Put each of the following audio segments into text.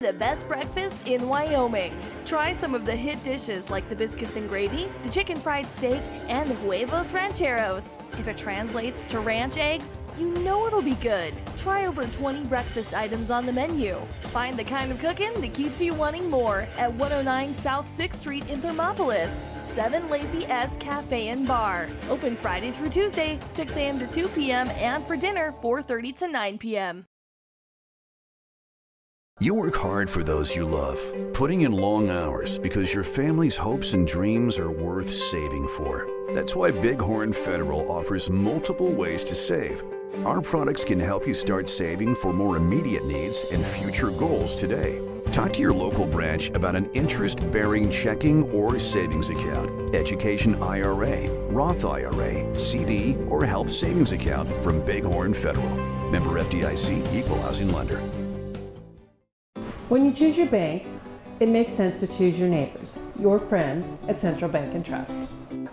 The best breakfast in Wyoming. Try some of the hit dishes like the biscuits and gravy, the chicken fried steak, and the huevos rancheros. If it translates to ranch eggs, you know it'll be good. Try over 20 breakfast items on the menu. Find the kind of cooking that keeps you wanting more at 109 South 6th Street in Thermopolis. 7 Lazy S Cafe and Bar. Open Friday through Tuesday, 6 a.m. to 2 p.m. and for dinner, 4:30 to 9 p.m. You work hard for those you love, putting in long hours because your family's hopes and dreams are worth saving for. That's why Bighorn Federal offers multiple ways to save. Our products can help you start saving for more immediate needs and future goals today. Talk to your local branch about an interest-bearing checking or savings account, education IRA, Roth IRA, CD, or health savings account from Bighorn Federal. Member FDIC, Equal Housing Lender. When you choose your bank, it makes sense to choose your neighbors, your friends at Central Bank and Trust.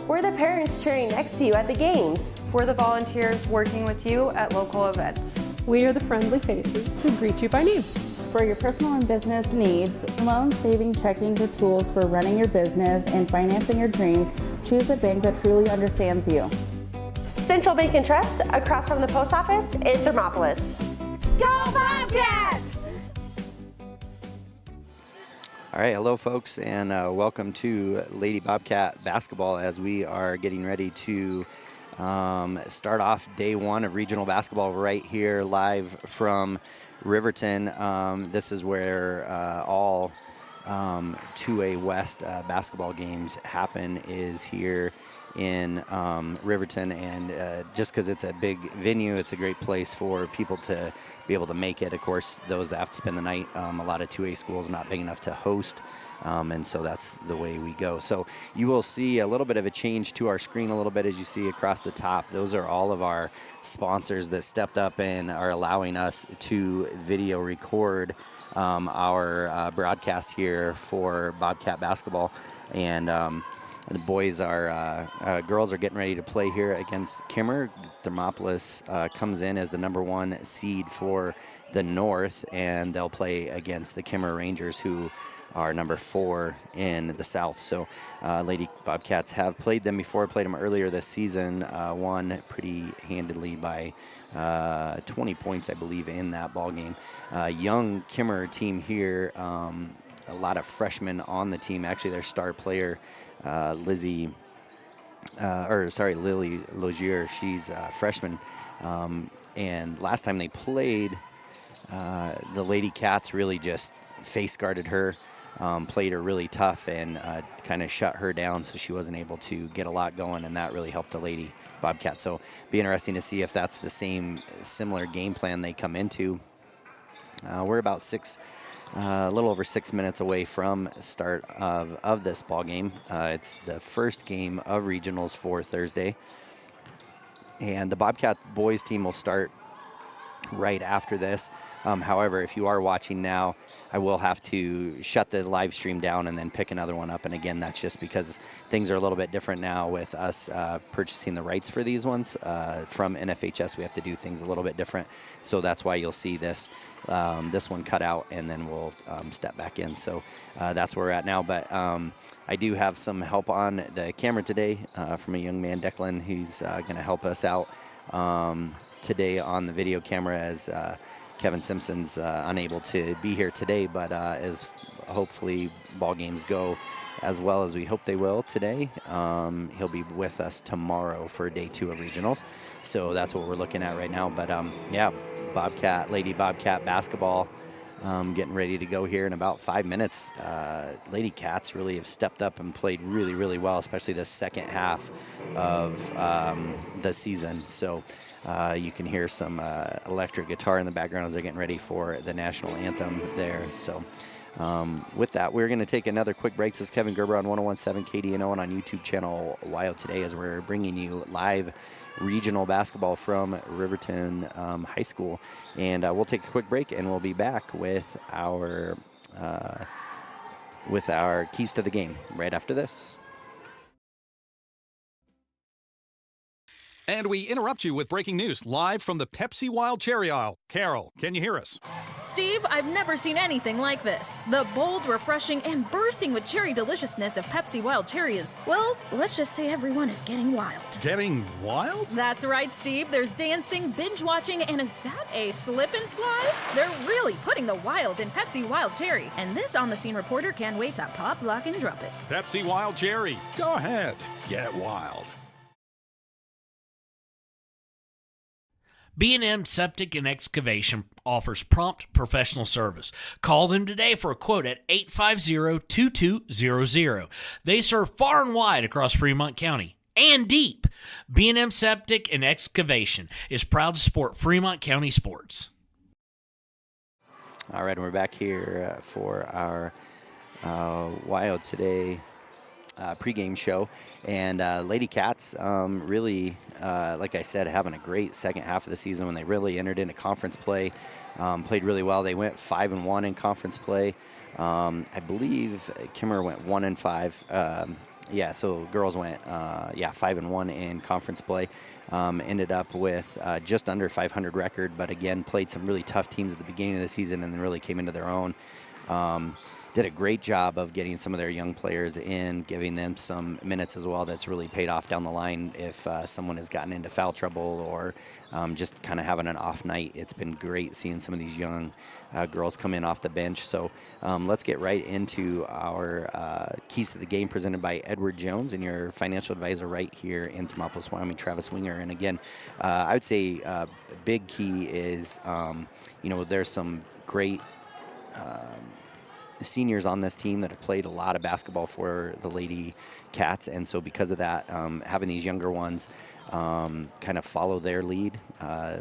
We're the parents cheering next to you at the games. We're the volunteers working with you at local events. We are the friendly faces who greet you by name. For your personal and business needs, loan, saving, checkings, or tools for running your business and financing your dreams, choose a bank that truly understands you. Central Bank and Trust, across from the post office in Thermopolis. Go Bobcats! All right, hello folks, and welcome to Lady Bobcat basketball as we are getting ready to start off day one of regional basketball right here live from Riverton. This is where all 2A West basketball games happen, is here in Riverton, and just because it's a big venue, it's a great place for people to be able to make it. Of course, those that have to spend the night, a lot of 2A schools not big enough to host, and so that's the way we go. So you will see a little bit of a change to our screen a little bit as you see across the top. Those are all of our sponsors that stepped up and are allowing us to video record our broadcast here for Bobcat basketball. And the boys are, girls are getting ready to play here against Kimmer. Thermopolis comes in as the #1 seed for the North, and they'll play against the Kimmer Rangers, who are #4 in the South. So Lady Bobcats have played them before, played them earlier this season, won pretty handedly by 20 points, I believe, in that ball game. Young Kimmer team here, a lot of freshmen on the team. Actually, their star player, Lily Logier, she's a freshman. And last time they played, the Lady Cats really just face guarded her, played her really tough, and kind of shut her down, so she wasn't able to get a lot going, and that really helped the Lady Bobcats. So be interesting to see if that's the similar game plan they come into. We're about a little over 6 minutes away from start of this ball game. It's the first game of regionals for Thursday, and the Bobcat boys team will start right after this. However, if you are watching now, I will have to shut the live stream down and then pick another one up. And again, that's just because things are a little bit different now with us purchasing the rights for these ones from NFHS. We have to do things a little bit different. So that's why you'll see this one cut out, and then we'll step back in. So that's where we're at now. But I do have some help on the camera today from a young man, Declan. He's going to help us out today on the video camera, as Kevin Simpson's unable to be here today, but as hopefully ball games go as well as we hope they will today, he'll be with us tomorrow for day 2 of regionals. So that's what we're looking at right now. But yeah, Lady Bobcat basketball getting ready to go here in about 5 minutes. Lady Cats really have stepped up and played really, really well, especially the second half of the season. So you can hear some electric guitar in the background as they're getting ready for the national anthem there. So with that, we're going to take another quick break. This is Kevin Gerber on 101.7 KDNO and on YouTube channel WYO Today, as we're bringing you live regional basketball from Riverton High School. And we'll take a quick break, and we'll be back with our keys to the game right after this. And we interrupt you with breaking news live from the Pepsi Wild Cherry aisle. Carol, can you hear us? Steve, I've never seen anything like this. The bold, refreshing, and bursting with cherry deliciousness of Pepsi Wild Cherry is, well, let's just say everyone is getting wild. Getting wild? That's right, Steve. There's dancing, binge-watching, and is that a slip and slide? They're really putting the wild in Pepsi Wild Cherry. And this on-the-scene reporter can't wait to pop, lock, and drop it. Pepsi Wild Cherry. Go ahead. Get wild. B&M Septic and Excavation offers prompt professional service. Call them today for a quote at 850-2200. They serve far and wide across Fremont County and deep. B&M Septic and Excavation is proud to support Fremont County sports. All right, and we're back here for our Wild Today pregame show. And Lady Cats really, like I said, having a great second half of the season when they really entered into conference play. Played really well. They went 5-1 in conference play. I believe Kimmer went 1-5. Yeah, so girls went 5-1 in conference play. Ended up with just under 500 record, but again played some really tough teams at the beginning of the season and then really came into their own. Did a great job of getting some of their young players in, giving them some minutes as well. That's really paid off down the line if someone has gotten into foul trouble or just kind of having an off night. It's been great seeing some of these young girls come in off the bench. So let's get right into our keys to the game presented by Edward Jones and your financial advisor right here in Thermopolis, Wyoming, Travis Winger. And again, I would say a big key is, there's some great seniors on this team that have played a lot of basketball for the Lady Cats, and so because of that, having these younger ones kind of follow their lead,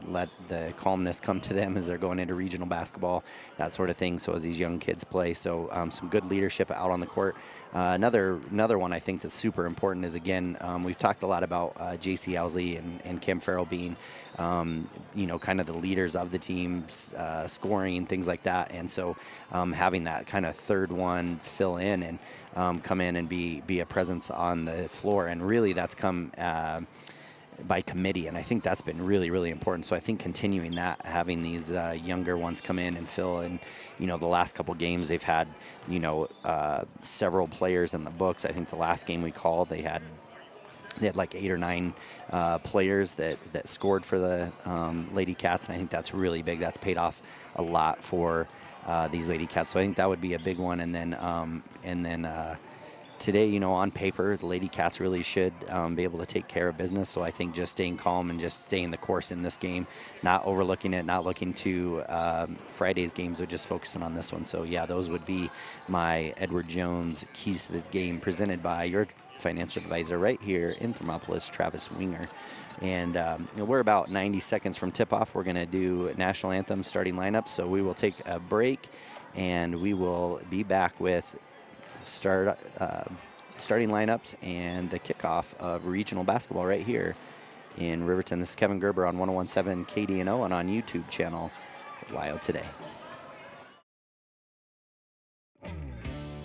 let the calmness come to them as they're going into regional basketball, that sort of thing, so as these young kids play. So some good leadership out on the court. Another one I think that's super important is, again, we've talked a lot about J.C. Owsley and Kim Farrell being kind of the leaders of the teams, scoring, things like that. And so having that kind of third one fill in and come in and be a presence on the floor. And really that's come by committee. And I think that's been really, really important. So I think continuing that, having these younger ones come in and fill in, the last couple games they've had, several players in the books. I think the last game we called, they had like 8 or 9 players that scored for the Lady Cats, and I think that's really big. That's paid off a lot for these Lady Cats. So I think that would be a big one. And then today, on paper, the Lady Cats really should be able to take care of business. So I think just staying calm and just staying the course in this game, not overlooking it, not looking to Friday's games, but just focusing on this one. So yeah, those would be my Edward Jones keys to the game presented by your financial advisor right here in Thermopolis, Travis Winger. And we're about 90 seconds from tip-off. We're going to do national anthem starting lineup. So we will take a break, and we will be back with starting lineups and the kickoff of regional basketball right here in Riverton. This is Kevin Gerber on 101.7 KDNO and on YouTube channel Wild Today.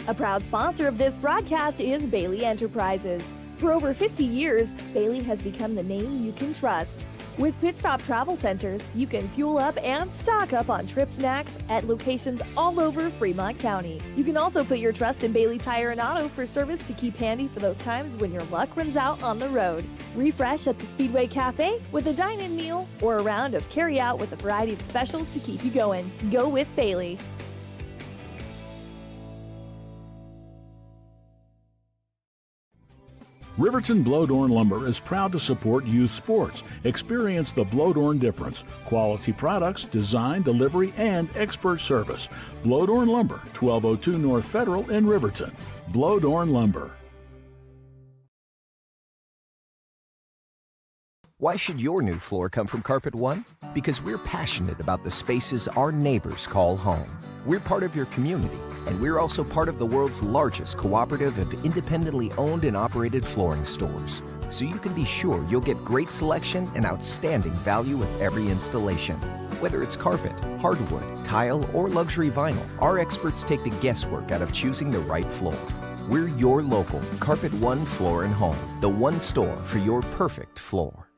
A proud sponsor of this broadcast is Bailey Enterprises. For over 50 years, Bailey has become the name you can trust. With Pit Stop Travel Centers, you can fuel up and stock up on trip snacks at locations all over Fremont County. You can also put your trust in Bailey Tire and Auto for service to keep handy for those times when your luck runs out on the road. Refresh at the Speedway Cafe with a dine-in meal or a round of carry-out with a variety of specials to keep you going. Go with Bailey. Riverton Blowdorn Lumber is proud to support youth sports. Experience the Blowdorn difference. Quality products, design, delivery, and expert service. Blowdorn Lumber, 1202 North Federal in Riverton. Blowdorn Lumber. Why should your new floor come from Carpet One? Because we're passionate about the spaces our neighbors call home. We're part of your community, and we're also part of the world's largest cooperative of independently owned and operated flooring stores. So you can be sure you'll get great selection and outstanding value with every installation. Whether it's carpet, hardwood, tile, or luxury vinyl, our experts take the guesswork out of choosing the right floor. We're your local Carpet One Floor and Home, the one store for your perfect floor.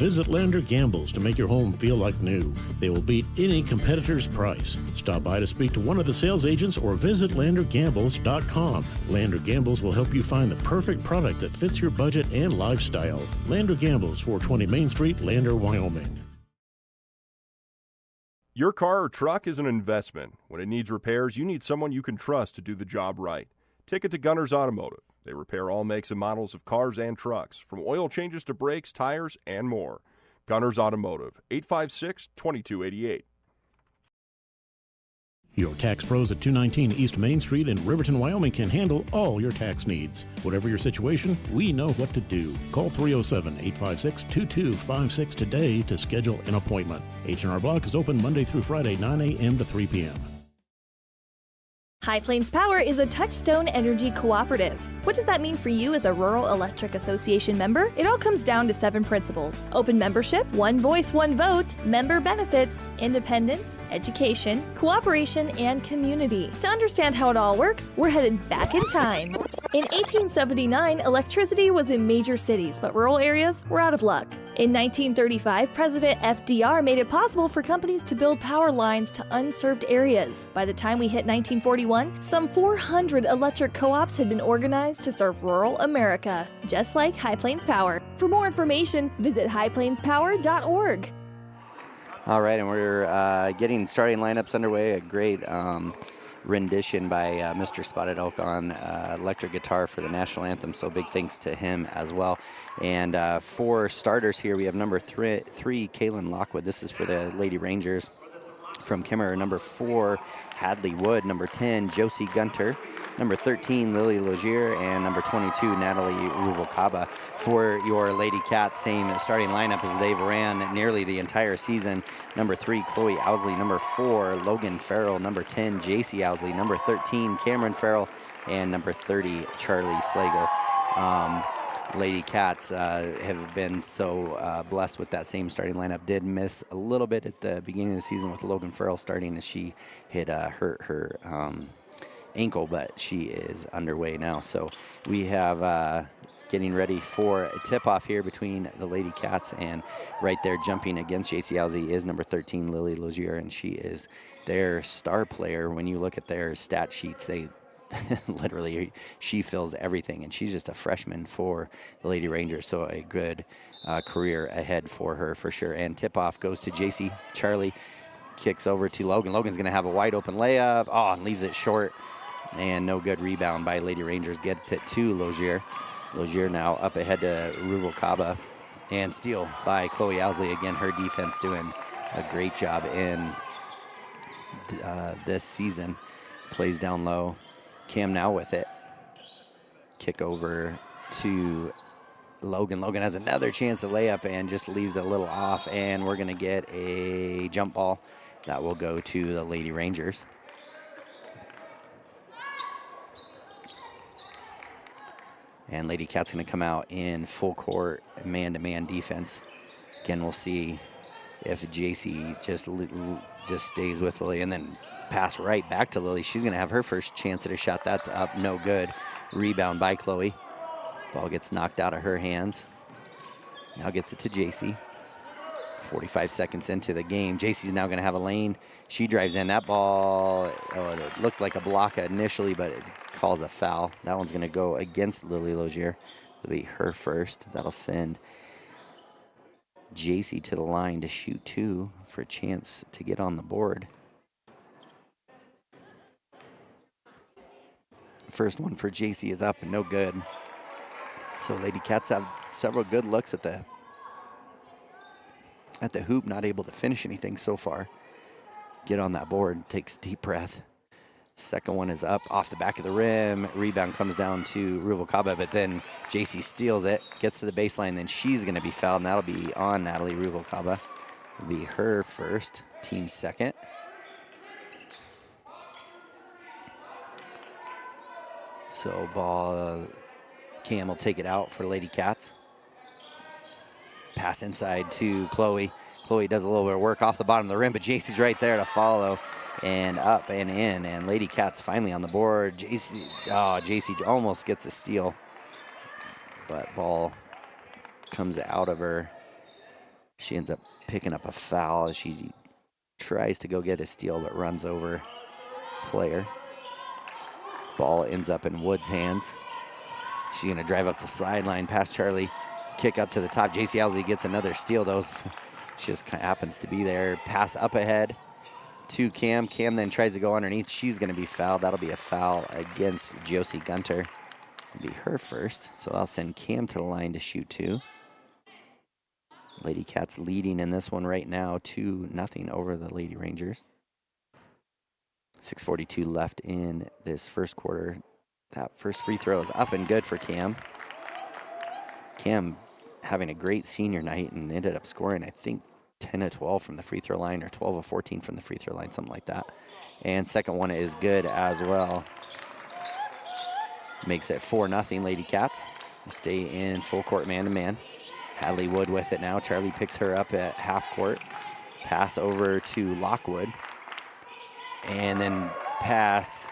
Visit Lander Gambles to make your home feel like new. They will beat any competitor's price. Stop by to speak to one of the sales agents or visit LanderGambles.com. Lander Gambles will help you find the perfect product that fits your budget and lifestyle. Lander Gambles, 420 Main Street, Lander, Wyoming. Your car or truck is an investment. When it needs repairs, you need someone you can trust to do the job right. Take it to Gunner's Automotive. They repair all makes and models of cars and trucks, from oil changes to brakes, tires, and more. Gunner's Automotive, 856-2288. Your tax pros at 219 East Main Street in Riverton, Wyoming can handle all your tax needs. Whatever your situation, we know what to do. Call 307-856-2256 today to schedule an appointment. H&R Block is open Monday through Friday, 9 a.m. to 3 p.m. High Plains Power is a Touchstone Energy cooperative. What does that mean for you as a Rural Electric Association member? It all comes down to 7 principles: open membership, one voice, one vote, member benefits, independence, education, cooperation, and community. To understand how it all works, we're headed back in time. In 1879, electricity was in major cities, but rural areas were out of luck. In 1935, President FDR made it possible for companies to build power lines to unserved areas. By the time we hit 1941, some 400 electric co-ops had been organized to serve rural America, just like High Plains Power. For more information, visit highplainspower.org. All right, and we're getting starting lineups underway. A great rendition by Mr. Spotted Elk on electric guitar for the national anthem, so big thanks to him as well. And for starters here, we have number 3, Kaylin Lockwood. This is for the Lady Rangers from Kimmer. Number 4, Hadley Wood. Number 10, Josie Gunter. Number 13, Lily Logier, and number 22, Natalie Ruvalcaba. For your Lady Cats, same starting lineup as they've ran nearly the entire season. Number 3, Chloe Owsley. Number 4, Logan Farrell. Number 10, JC Owsley. Number 13, Cameron Farrell. And number 30, Charlie Slagle. Lady Cats have been so blessed with that same starting lineup. Did miss a little bit at the beginning of the season with Logan Farrell starting as she had hurt her ankle, but she is underway now. So we have getting ready for a tip-off here between the Lady Cats, and right there jumping against JC Owsley is number 13, Lily Logier, and she is their star player. When you look at their stat sheets, they literally, she fills everything, and she's just a freshman for the Lady Rangers, so a good career ahead for her for sure. And tip-off goes to JC. Charlie kicks over to Logan. Logan's going to have a wide open layup. Oh, and leaves it short. And no good rebound by Lady Rangers. Gets it to Logier. Logier now up ahead to Ruvalcaba. And steal by Chloe Owsley. Again, her defense doing a great job in this season. Plays down low. Cam now with it. Kick over to Logan. Logan has another chance to lay up and just leaves a little off. And we're going to get a jump ball that will go to the Lady Rangers. And Lady Cat's going to come out in full court man-to-man defense. Again, we'll see if JC just stays with Lily, and then pass right back to Lily. She's going to have her first chance at a shot. That's up, no good. Rebound by Chloe. Ball gets knocked out of her hands. Now gets it to JC. 45 seconds into the game. JC's now going to have a lane. She drives in. That ball, it looked like a block initially, but it calls a foul. That one's going to go against Lily Logier. It'll be her first. That'll send JC to the line to shoot 2 for a chance to get on the board. First one for JC is up and no good. So Lady Cats have several good looks at the hoop, not able to finish anything so far. Get on that board, takes a deep breath. Second one is up off the back of the rim. Rebound comes down to Ruvalcaba, but then JC steals it, gets to the baseline, then she's going to be fouled, and that'll be on Natalie Ruvalcaba. It'll be her first, team second. So ball, Cam will take it out for Lady Cats. Pass inside to Chloe. Chloe does a little bit of work off the bottom of the rim, but JC's right there to follow. And up and in, and Lady Cats finally on the board. JC almost gets a steal, but ball comes out of her She ends up picking up a foul as she tries to go get a steal but runs over player. Ball ends up in Wood's hands. She's going to drive up the sideline past Charlie, kick up to the top. JC Owsley gets another steal, though. She just kind of happens to be there. Pass up ahead to Cam. Cam then tries to go underneath. She's going to be fouled. That'll be a foul against Josie Gunter. It'll be her first, so I'll send Cam to the line to shoot 2. Lady Cats leading in this one right now, 2-0 over the Lady Rangers. 6:42 left in this first quarter. That first free throw is up and good for Cam. Cam having a great senior night and ended up scoring, I think, 10 of 12 from the free throw line or 12 of 14 from the free throw line, something like that. And second one is good as well. Makes it 4-0 Lady Cats. Stay in full court man-to-man. Hadley Wood with it now. Charlie picks her up at half court. Pass over to Lockwood. And then pass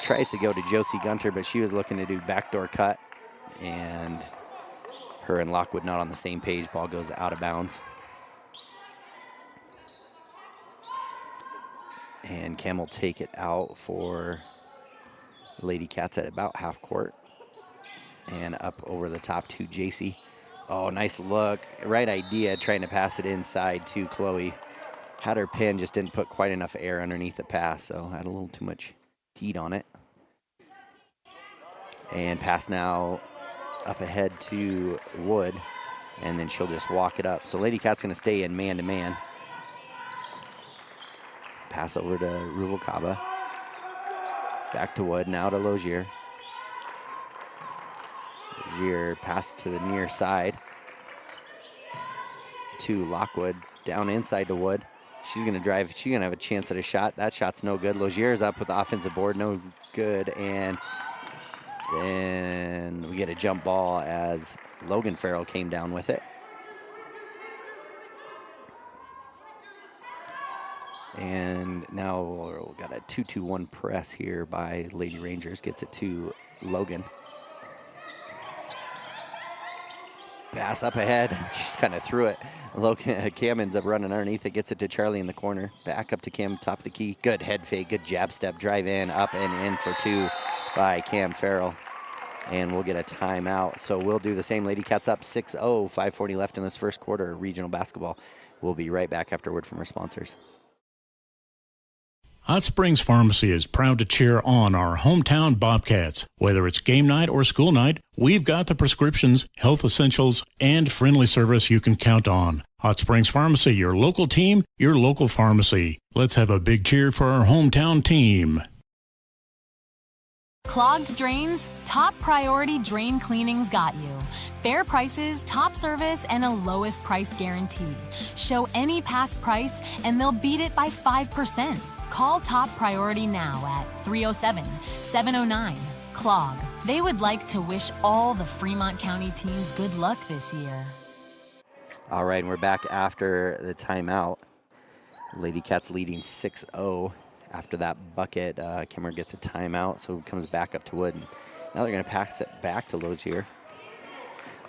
tries to go to Josie Gunter, but she was looking to do backdoor cut. And her and Lockwood not on the same page. Ball goes out of bounds. And Cam will take it out for Lady Cats at about half court. And up over the top to JC. Oh, nice look. Right idea, trying to pass it inside to Chloe. Had her pin, just didn't put quite enough air underneath the pass, so had a little too much heat on it. And pass now up ahead to Wood, and then she'll just walk it up. So Lady Cat's going to stay in man-to-man. Pass over to Ruvalcaba. Back to Wood, now to Logier. Logier pass to the near side to Lockwood, down inside to Wood. She's going to drive. She's going to have a chance at a shot. That shot's no good. Logier's up with the offensive board, no good. And then we get a jump ball as Logan Farrell came down with it. And now we've got a 2-2-1 press here by Lady Rangers. Gets it to Logan. Pass up ahead. She's kind of threw it. Logan, Cam ends up running underneath it. Gets it to Charlie in the corner. Back up to Cam, top of the key. Good head fake, good jab step, drive in, up and in for 2 by Cam Farrell. And we'll get a timeout. So we'll do the same. Lady Cats up 6-0, 5:40 left in this first quarter of regional basketball. We'll be right back after a word from our sponsors. Hot Springs Pharmacy is proud to cheer on our hometown Bobcats. Whether it's game night or school night, we've got the prescriptions, health essentials, and friendly service you can count on. Hot Springs Pharmacy, your local team, your local pharmacy. Let's have a big cheer for our hometown team. Clogged drains? Top Priority Drain Cleaning's got you. Fair prices, top service, and a lowest price guarantee. Show any past price and they'll beat it by 5%. Call Top Priority now at 307-709-CLOG. They would like to wish all the Fremont County teams good luck this year. All right, and we're back after the timeout. Lady Cats leading 6-0 after that bucket. Kimmer gets a timeout, so it comes back up to Wood. And now they're going to pass it back to Logier.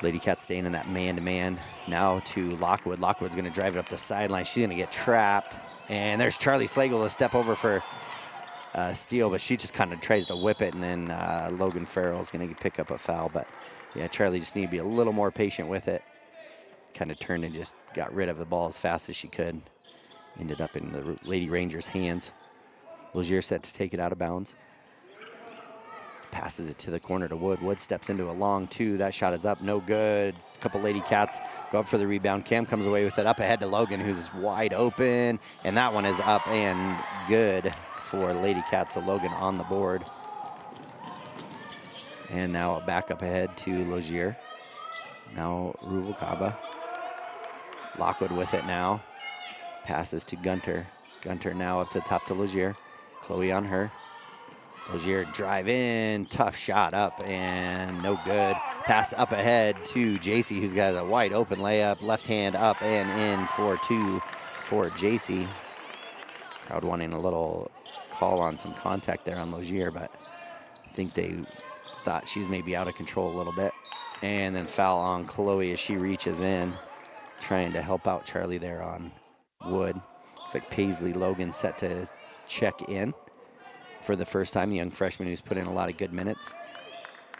Lady Cats staying in that man-to-man. Now to Lockwood. Lockwood's going to drive it up the sideline. She's going to get trapped. And there's Charlie Slagle to step over for steal, but she just kind of tries to whip it, and then Logan Farrell's going to pick up a foul. But, yeah, Charlie just needed to be a little more patient with it. Kind of turned and just got rid of the ball as fast as she could. Ended up in the Lady Rangers' hands. Logier set to take it out of bounds. Passes it to the corner to Wood. Wood steps into a long 2. That shot is up, no good. A couple Lady Cats go up for the rebound. Cam comes away with it up ahead to Logan, who's wide open. And that one is up and good for Lady Cats. So Logan on the board. And now back up ahead to Logier. Now Ruvalcaba. Lockwood with it now. Passes to Gunter. Gunter now up to the top to Logier. Chloe on her. Logier drive in, tough shot up and no good. Pass up ahead to JC, who's got a wide open layup, left hand up and in for 2 for JC. Crowd wanting a little call on some contact there on Logier, but I think they thought she was maybe out of control a little bit. And then foul on Chloe as she reaches in trying to help out Charlie there on Wood. Looks like Paisley Logan set to check in for the first time, the young freshman who's put in a lot of good minutes.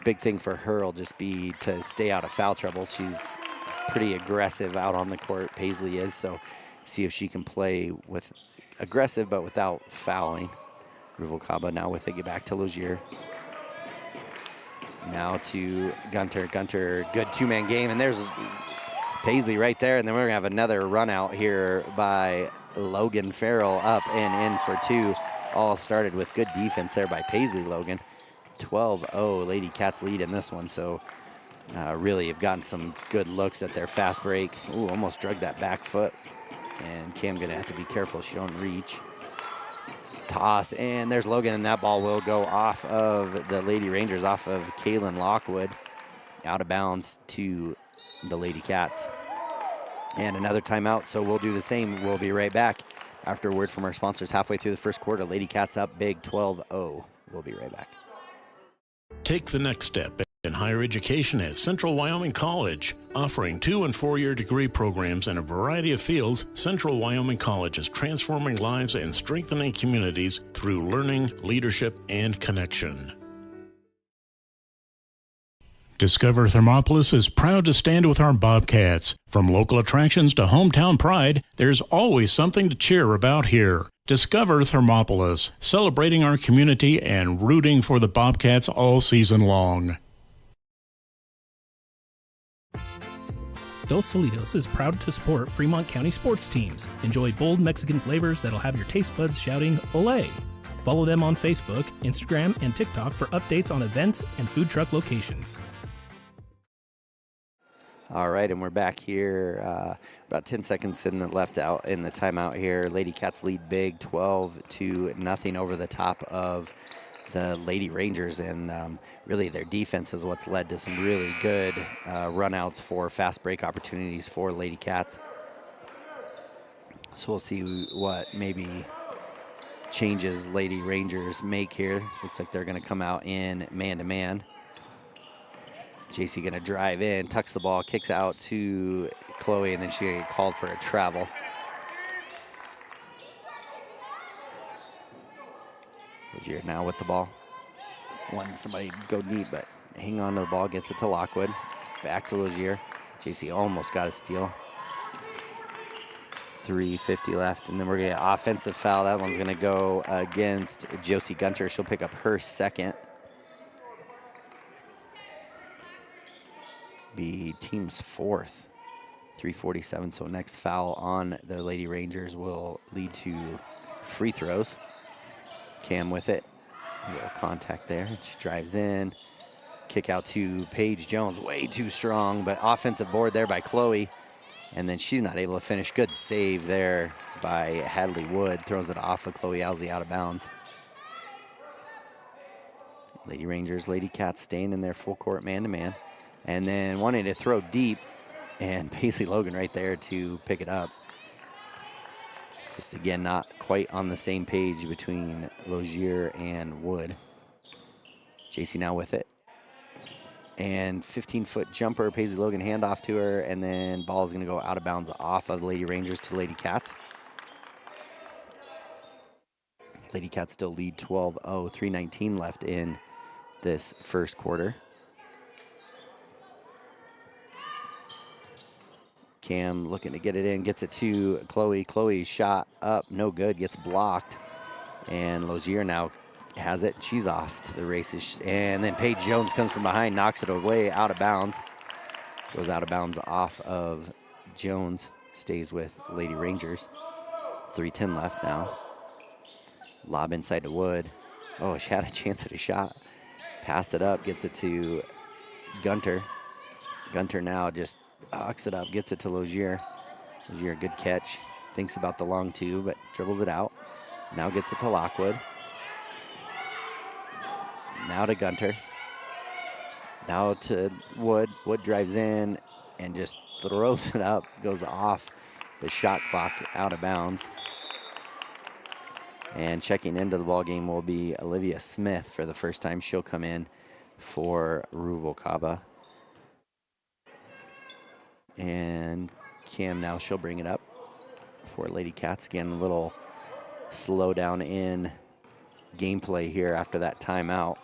Big thing for her will just be to stay out of foul trouble. She's pretty aggressive out on the court, Paisley is, so see if she can play with aggressive but without fouling. Ruvalcaba now with it, get back to Lozier. Now to Gunter. Gunter, good two-man game, and there's Paisley right there, and then we're gonna have another run out here by Logan Farrell, up and in for two. All started with good defense there by Paisley Logan. 12-0, Lady Cats lead in this one, so really have gotten some good looks at their fast break. Ooh, almost drugged that back foot, and Cam gonna have to be careful she don't reach. Toss, and there's Logan, and that ball will go off of the Lady Rangers, off of Kaylin Lockwood, out of bounds to the Lady Cats. And another timeout, so we'll do the same. We'll be right back after a word from our sponsors halfway through the first quarter. Lady Cats up big, 12-0. We'll be right back. Take the next step in higher education at Central Wyoming College. Offering 2- and 4-year degree programs in a variety of fields, Central Wyoming College is transforming lives and strengthening communities through learning, leadership, and connection. Discover Thermopolis is proud to stand with our Bobcats. From local attractions to hometown pride, there's always something to cheer about here. Discover Thermopolis, celebrating our community and rooting for the Bobcats all season long. Dos Solitos is proud to support Fremont County sports teams. Enjoy bold Mexican flavors that'll have your taste buds shouting, "Olé!" Follow them on Facebook, Instagram, and TikTok for updates on events and food truck locations. All right, and we're back here. About 10 seconds left out in the timeout here. Lady Cats lead big, 12-0 over the top of the Lady Rangers, and really their defense is what's led to some really good runouts for fast break opportunities for Lady Cats. So we'll see what maybe changes Lady Rangers make here. Looks like they're going to come out in man-to-man. JC going to drive in, tucks the ball, kicks out to Chloe, and then she get called for a travel. Lozier now with the ball. Wanted somebody to go deep, but hang on to the ball, gets it to Lockwood. Back to Lozier. JC almost got a steal. 3:50 left, and then we're going to get offensive foul. That one's going to go against Josie Gunter. She'll pick up her second. Be team's fourth. 3:47, so next foul on the Lady Rangers will lead to free throws. Cam with it. A little contact there. She drives in. Kick out to Paige Jones. Way too strong, but offensive board there by Chloe. And then she's not able to finish. Good save there by Hadley Wood. Throws it off of Chloe Alsey out of bounds. Lady Rangers, Lady Cats staying in their full court man-to-man. And then wanting to throw deep, and Paisley Logan right there to pick it up. Just again, not quite on the same page between Lozier and Wood. JC now with it. And 15-foot jumper, Paisley Logan handoff to her, and then ball is going to go out of bounds off of Lady Rangers to Lady Cats. Lady Cats still lead 12-0, 3:19 left in this first quarter. Cam looking to get it in, gets it to Chloe. Chloe's shot up, no good, gets blocked. And Lozier now has it. She's off to the races. And then Paige Jones comes from behind, knocks it away out of bounds. Goes out of bounds off of Jones. Stays with Lady Rangers. 3:10 left now. Lob inside to Wood. Oh, she had a chance at a shot. Passed it up, gets it to Gunter. Gunter now just hooks it up, gets it to Lozier. Lozier, good catch. Thinks about the long two, but dribbles it out. Now gets it to Lockwood. Now to Gunter. Now to Wood. Wood drives in and just throws it up. Goes off the shot clock, out of bounds. And checking into the ball game will be Olivia Smith for the first time. She'll come in for Ruvalcaba. And Cam now, she'll bring it up for Lady Cats. Again, a little slow down in gameplay here after that timeout.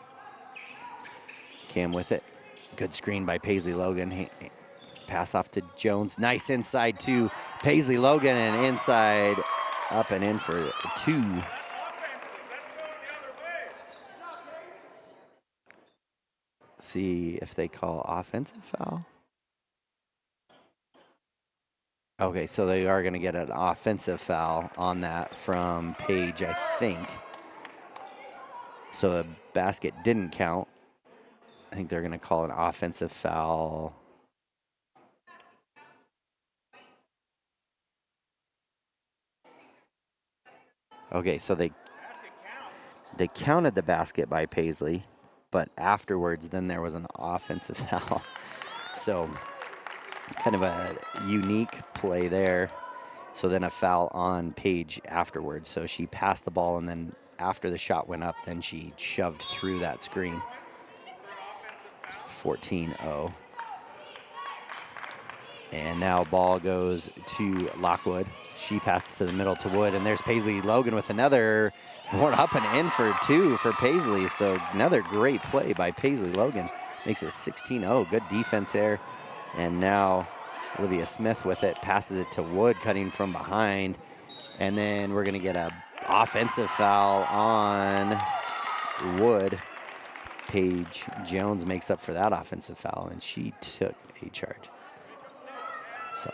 Cam with it. Good screen by Paisley Logan. Pass off to Jones. Nice inside to Paisley Logan, and inside up and in for 2. See if they call offensive foul. Okay, so they are going to get an offensive foul on that from Paige, I think. So the basket didn't count. I think they're going to call an offensive foul. Okay, so they counted the basket by Paisley, but afterwards then there was an offensive foul. So kind of a unique play there. So then a foul on Paige afterwards. So she passed the ball, and then after the shot went up, then she shoved through that screen. 14-0. And now ball goes to Lockwood. She passes to the middle to Wood, and there's Paisley Logan with another one up and in for 2 for Paisley. So another great play by Paisley Logan. Makes it 16-0. Good defense there. And now Olivia Smith with it, passes it to Wood, cutting from behind. And then we're going to get an offensive foul on Wood. Paige Jones makes up for that offensive foul, and she took a charge. So,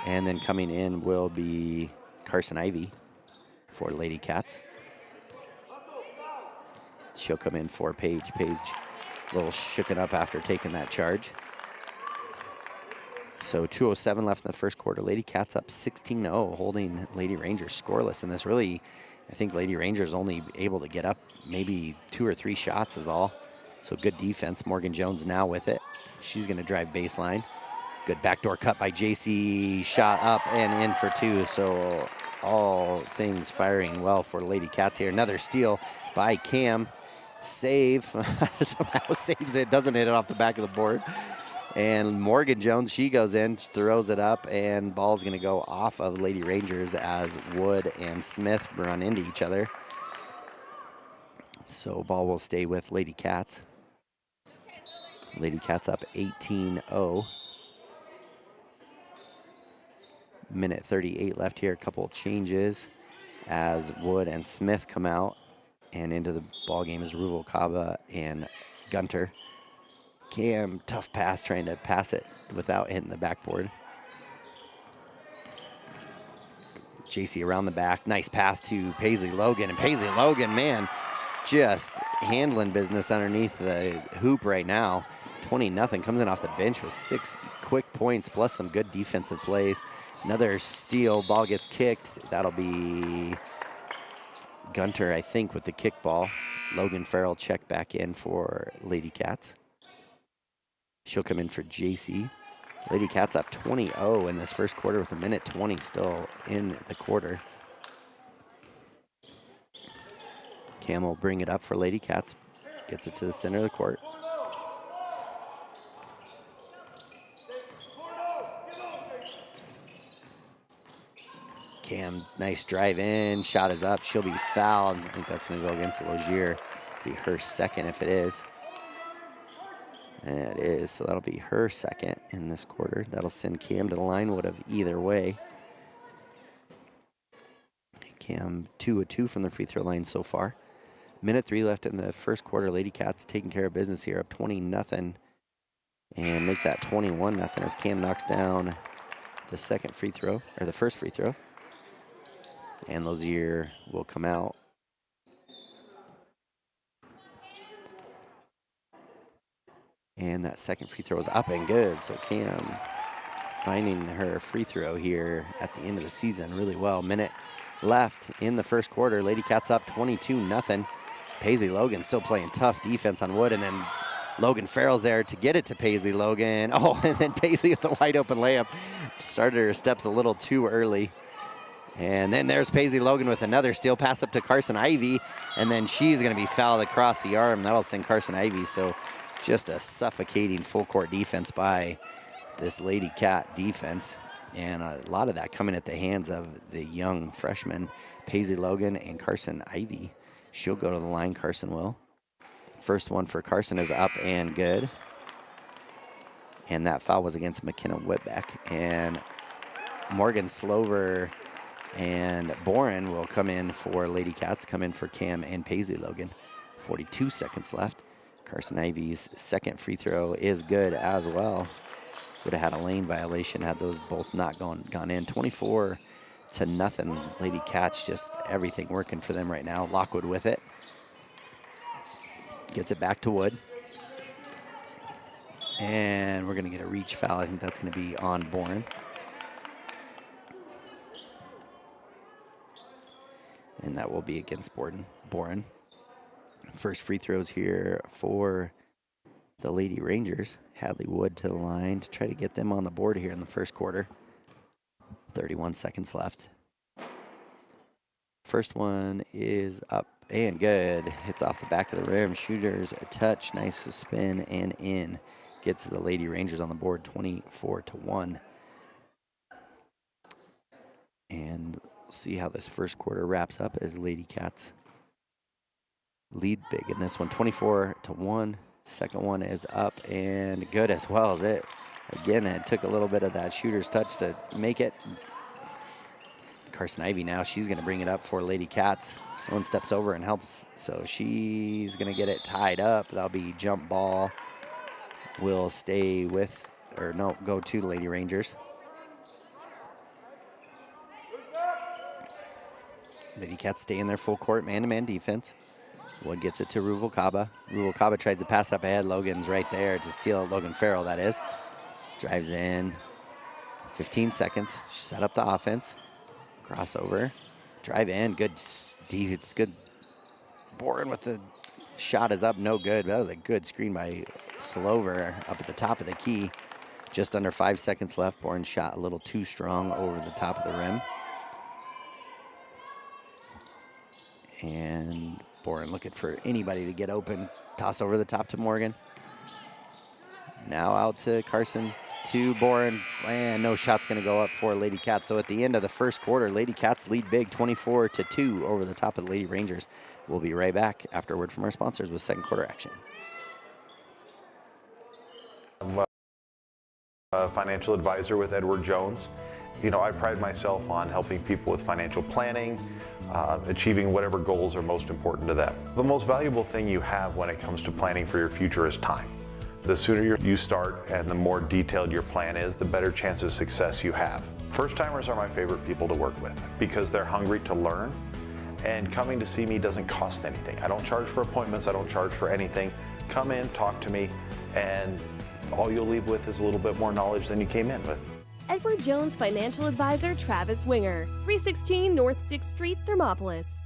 and then coming in will be Carson Ivy for Lady Cats. She'll come in for Paige. Paige a little shooken up after taking that charge. So 2:07 left in the first quarter. Lady Cats up 16-0, holding Lady Rangers scoreless. And this really, I think Lady Rangers only able to get up maybe 2 or 3 shots is all. So good defense. Morgan Jones now with it. She's going to drive baseline. Good backdoor cut by JC. Shot up and in for 2. So all things firing well for Lady Cats here. Another steal by Cam. Save. Somehow saves it. Doesn't hit it off the back of the board. And Morgan Jones, she goes in, throws it up, and ball's going to go off of Lady Rangers as Wood and Smith run into each other. So ball will stay with Lady Cats. Lady Cats up 18-0. Minute 38 left here. A couple of changes as Wood and Smith come out. And into the ball game is Ruvalcaba and Gunter. Cam, tough pass, trying to pass it without hitting the backboard. JC around the back. Nice pass to Paisley Logan. And Paisley Logan, man, just handling business underneath the hoop right now. 20-0. Comes in off the bench with 6 quick points plus some good defensive plays. Another steal. Ball gets kicked. That'll be Gunter, I think, with the kickball. Logan Farrell check back in for Lady Cats. She'll come in for JC. Lady Cats up 20-0 in this first quarter with a minute 20 still in the quarter. Cam will bring it up for Lady Cats. Gets it to the center of the court. Cam, nice drive in. Shot is up. She'll be fouled. I think that's going to go against Logier. Be her second if it is. And it is, so that'll be her second in this quarter. That'll send Cam to the line, would have either way. Cam 2 of 2 from the free throw line so far. Minute 3 left in the first quarter. Lady Cats taking care of business here, up 20-0. And make that 21-0 as Cam knocks down the second free throw, or the first free throw. And Lozier will come out. And that second free throw is up and good. So Cam finding her free throw here at the end of the season really well. Minute left in the first quarter. Lady Cats up 22-0. Paisley Logan still playing tough defense on Wood. And then Logan Farrell's there to get it to Paisley Logan. Oh, and then Paisley with the wide open layup. Started her steps a little too early. And then there's Paisley Logan with another steal. Pass up to Carson Ivy. And then she's going to be fouled across the arm. That'll send Carson Ivy. So just a suffocating full court defense by this Lady Cat defense. And a lot of that coming at the hands of the young freshmen, Paisley Logan and Carson Ivy. She'll go to the line, Carson will. First one for Carson is up and good. And that foul was against McKenna Whitbeck. And Morgan Slover and Boren will come in for Lady Cats, come in for Cam and Paisley Logan. 42 seconds left. Carson Ivy's second free throw is good as well. Would have had a lane violation had those both not gone in. 24-0. Lady Cats, just everything working for them right now. Lockwood with it. Gets it back to Wood. And we're going to get a reach foul. I think that's going to be on Boren. And that will be against Boren. First free throws here for the Lady Rangers. Hadley Wood to the line to try to get them on the board here in the first quarter. 31 seconds left. First one is up and good. Hits off the back of the rim. Shooters a touch. Nice spin and in. Gets the Lady Rangers on the board 24-1. And we'll see how this first quarter wraps up as Lady Cats lead big in this one. 24-1. Second one is up and good as well as it. Again, it took a little bit of that shooter's touch to make it. Carson Ivy now, she's going to bring it up for Lady Cats. One steps over and helps, so she's going to get it tied up. That'll be jump ball. Will stay with, or no, go to the Lady Rangers. Lady Cats stay in their full court man-to-man defense. Wood gets it to Ruvalcaba. Ruvalcaba tries to pass up ahead. Logan's right there to steal. Logan Farrell, that is. Drives in. 15 seconds. Set up the offense. Crossover. Drive in. Good defense. Good. Boren with the shot is up. No good. But that was a good screen by Slover up at the top of the key. Just under 5 seconds left. Boren shot a little too strong over the top of the rim. And Boren looking for anybody to get open. Toss over the top to Morgan. Now out to Carson, to Boren. And no shot's going to go up for Lady Cats. So at the end of the first quarter, Lady Cats lead big 24-2 over the top of the Lady Rangers. We'll be right back after a word from our sponsors with second quarter action. I'm a financial advisor with Edward Jones. You know, I pride myself on helping people with financial planning, achieving whatever goals are most important to them. The most valuable thing you have when it comes to planning for your future is time. The sooner you start and the more detailed your plan is, the better chance of success you have. First-timers are my favorite people to work with because they're hungry to learn, and coming to see me doesn't cost anything. I don't charge for appointments, I don't charge for anything. Come in, talk to me, and all you'll leave with is a little bit more knowledge than you came in with. Edward Jones Financial Advisor Travis Winger, 316 North 6th Street, Thermopolis.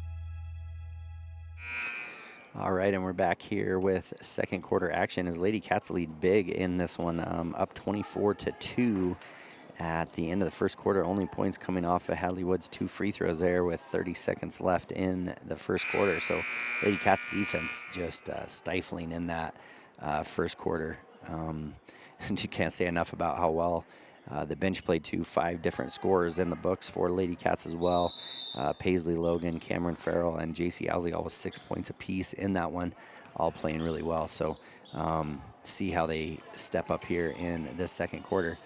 All right, and we're back here with second quarter action as Lady Cats lead big in this one, up 24-2 at the end of the first quarter. Only points coming off of Hadley Wood's 2 free throws there with 30 seconds left in the first quarter. So Lady Cats defense just stifling in that first quarter. And you can't say enough about how well the bench played 5 different scorers in the books for Lady Cats as well. Paisley Logan, Cameron Farrell, and J.C. Owsley all with 6 points apiece in that one, all playing really well. So see how they step up here in this second quarter.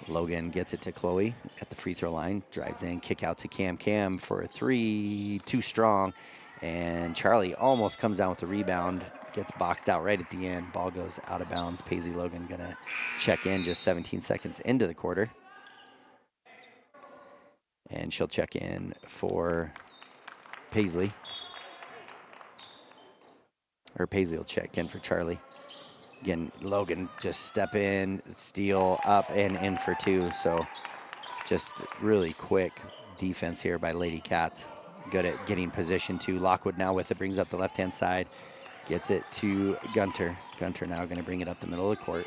Logan gets it to Chloe at the free throw line, drives in, kick out to Cam. Cam for a 3, too strong, and Charlie almost comes down with the rebound. Gets boxed out right at the end. Ball goes out of bounds. Paisley Logan gonna check in just 17 seconds into the quarter. And she'll check in for Paisley. Or Paisley will check in for Charlie. Again, Logan just step in, steal up and in for 2. So just really quick defense here by Lady Cats. Good at getting position to Lockwood now with it, brings up the left-hand side. Gets it to Gunter. Gunter now going to bring it up the middle of the court.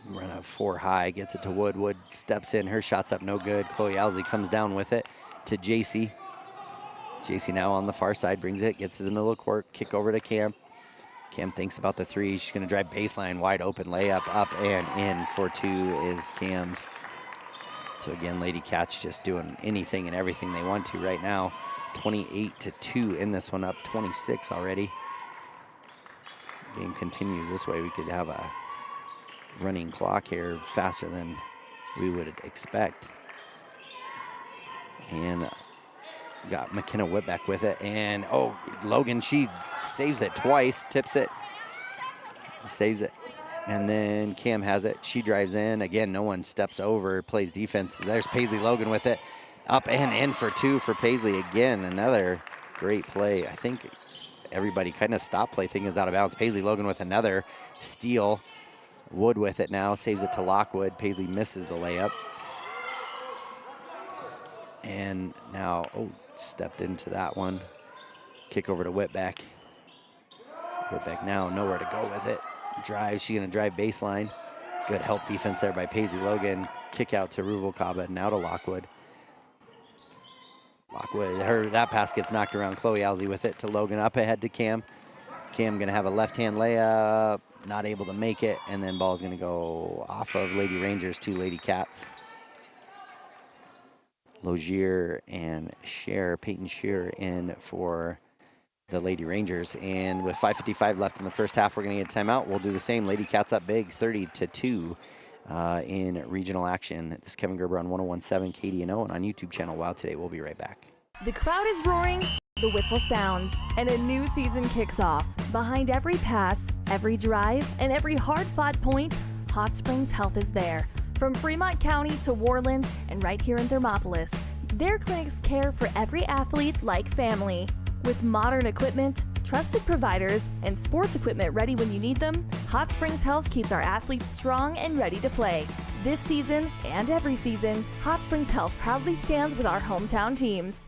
Run a 4 high, gets it to Wood. Wood steps in, her shot's up, no good. Chloe Owsley comes down with it to JC. JC now on the far side, brings it, gets it to the middle of the court, kick over to Cam. Cam thinks about the three. She's going to drive baseline, wide open layup, up and in for two is Cam's. So again, Lady Cats just doing anything and everything they want to right now. 28-2 in this one, up 26 already. Game continues this way. We could have a running clock here faster than we would expect. And got McKenna Whitbeck with it. And, oh, Logan, she saves it twice, tips it, saves it. And then Cam has it. She drives in. Again, no one steps over, plays defense. There's Paisley Logan with it. Up and in for two for Paisley again. Another great play. I think everybody kind of stopped play, thinking it was out of bounds. Paisley Logan with another steal. Wood with it now, saves it to Lockwood. Paisley misses the layup. And now, oh, stepped into that one. Kick over to Whitbeck. Whitbeck now nowhere to go with it. Drive, she's gonna drive baseline. Good help defense there by Paisley Logan. Kick out to Ruvalcaba, now to Lockwood. Lockwood, that pass gets knocked around. Chloe Alsey with it to Logan, up ahead to Cam. Cam gonna have a left-hand layup, not able to make it, and then ball's gonna go off of Lady Rangers to Lady Cats. Logier and Peyton Shear in for the Lady Rangers. And with 5:55 left in the first half, we're gonna get a timeout. We'll do the same. Lady Cats up big, 30-2 in regional action. This is Kevin Gerber on 101.7 KDNO and on YouTube channel Wow Today. We'll be right back. The crowd is roaring, the whistle sounds, and a new season kicks off. Behind every pass, every drive, and every hard-fought point, Hot Springs Health is there. From Fremont County to Worland and right here in Thermopolis, their clinics care for every athlete like family. With modern equipment, trusted providers, and sports equipment ready when you need them, Hot Springs Health keeps our athletes strong and ready to play. This season and every season, Hot Springs Health proudly stands with our hometown teams.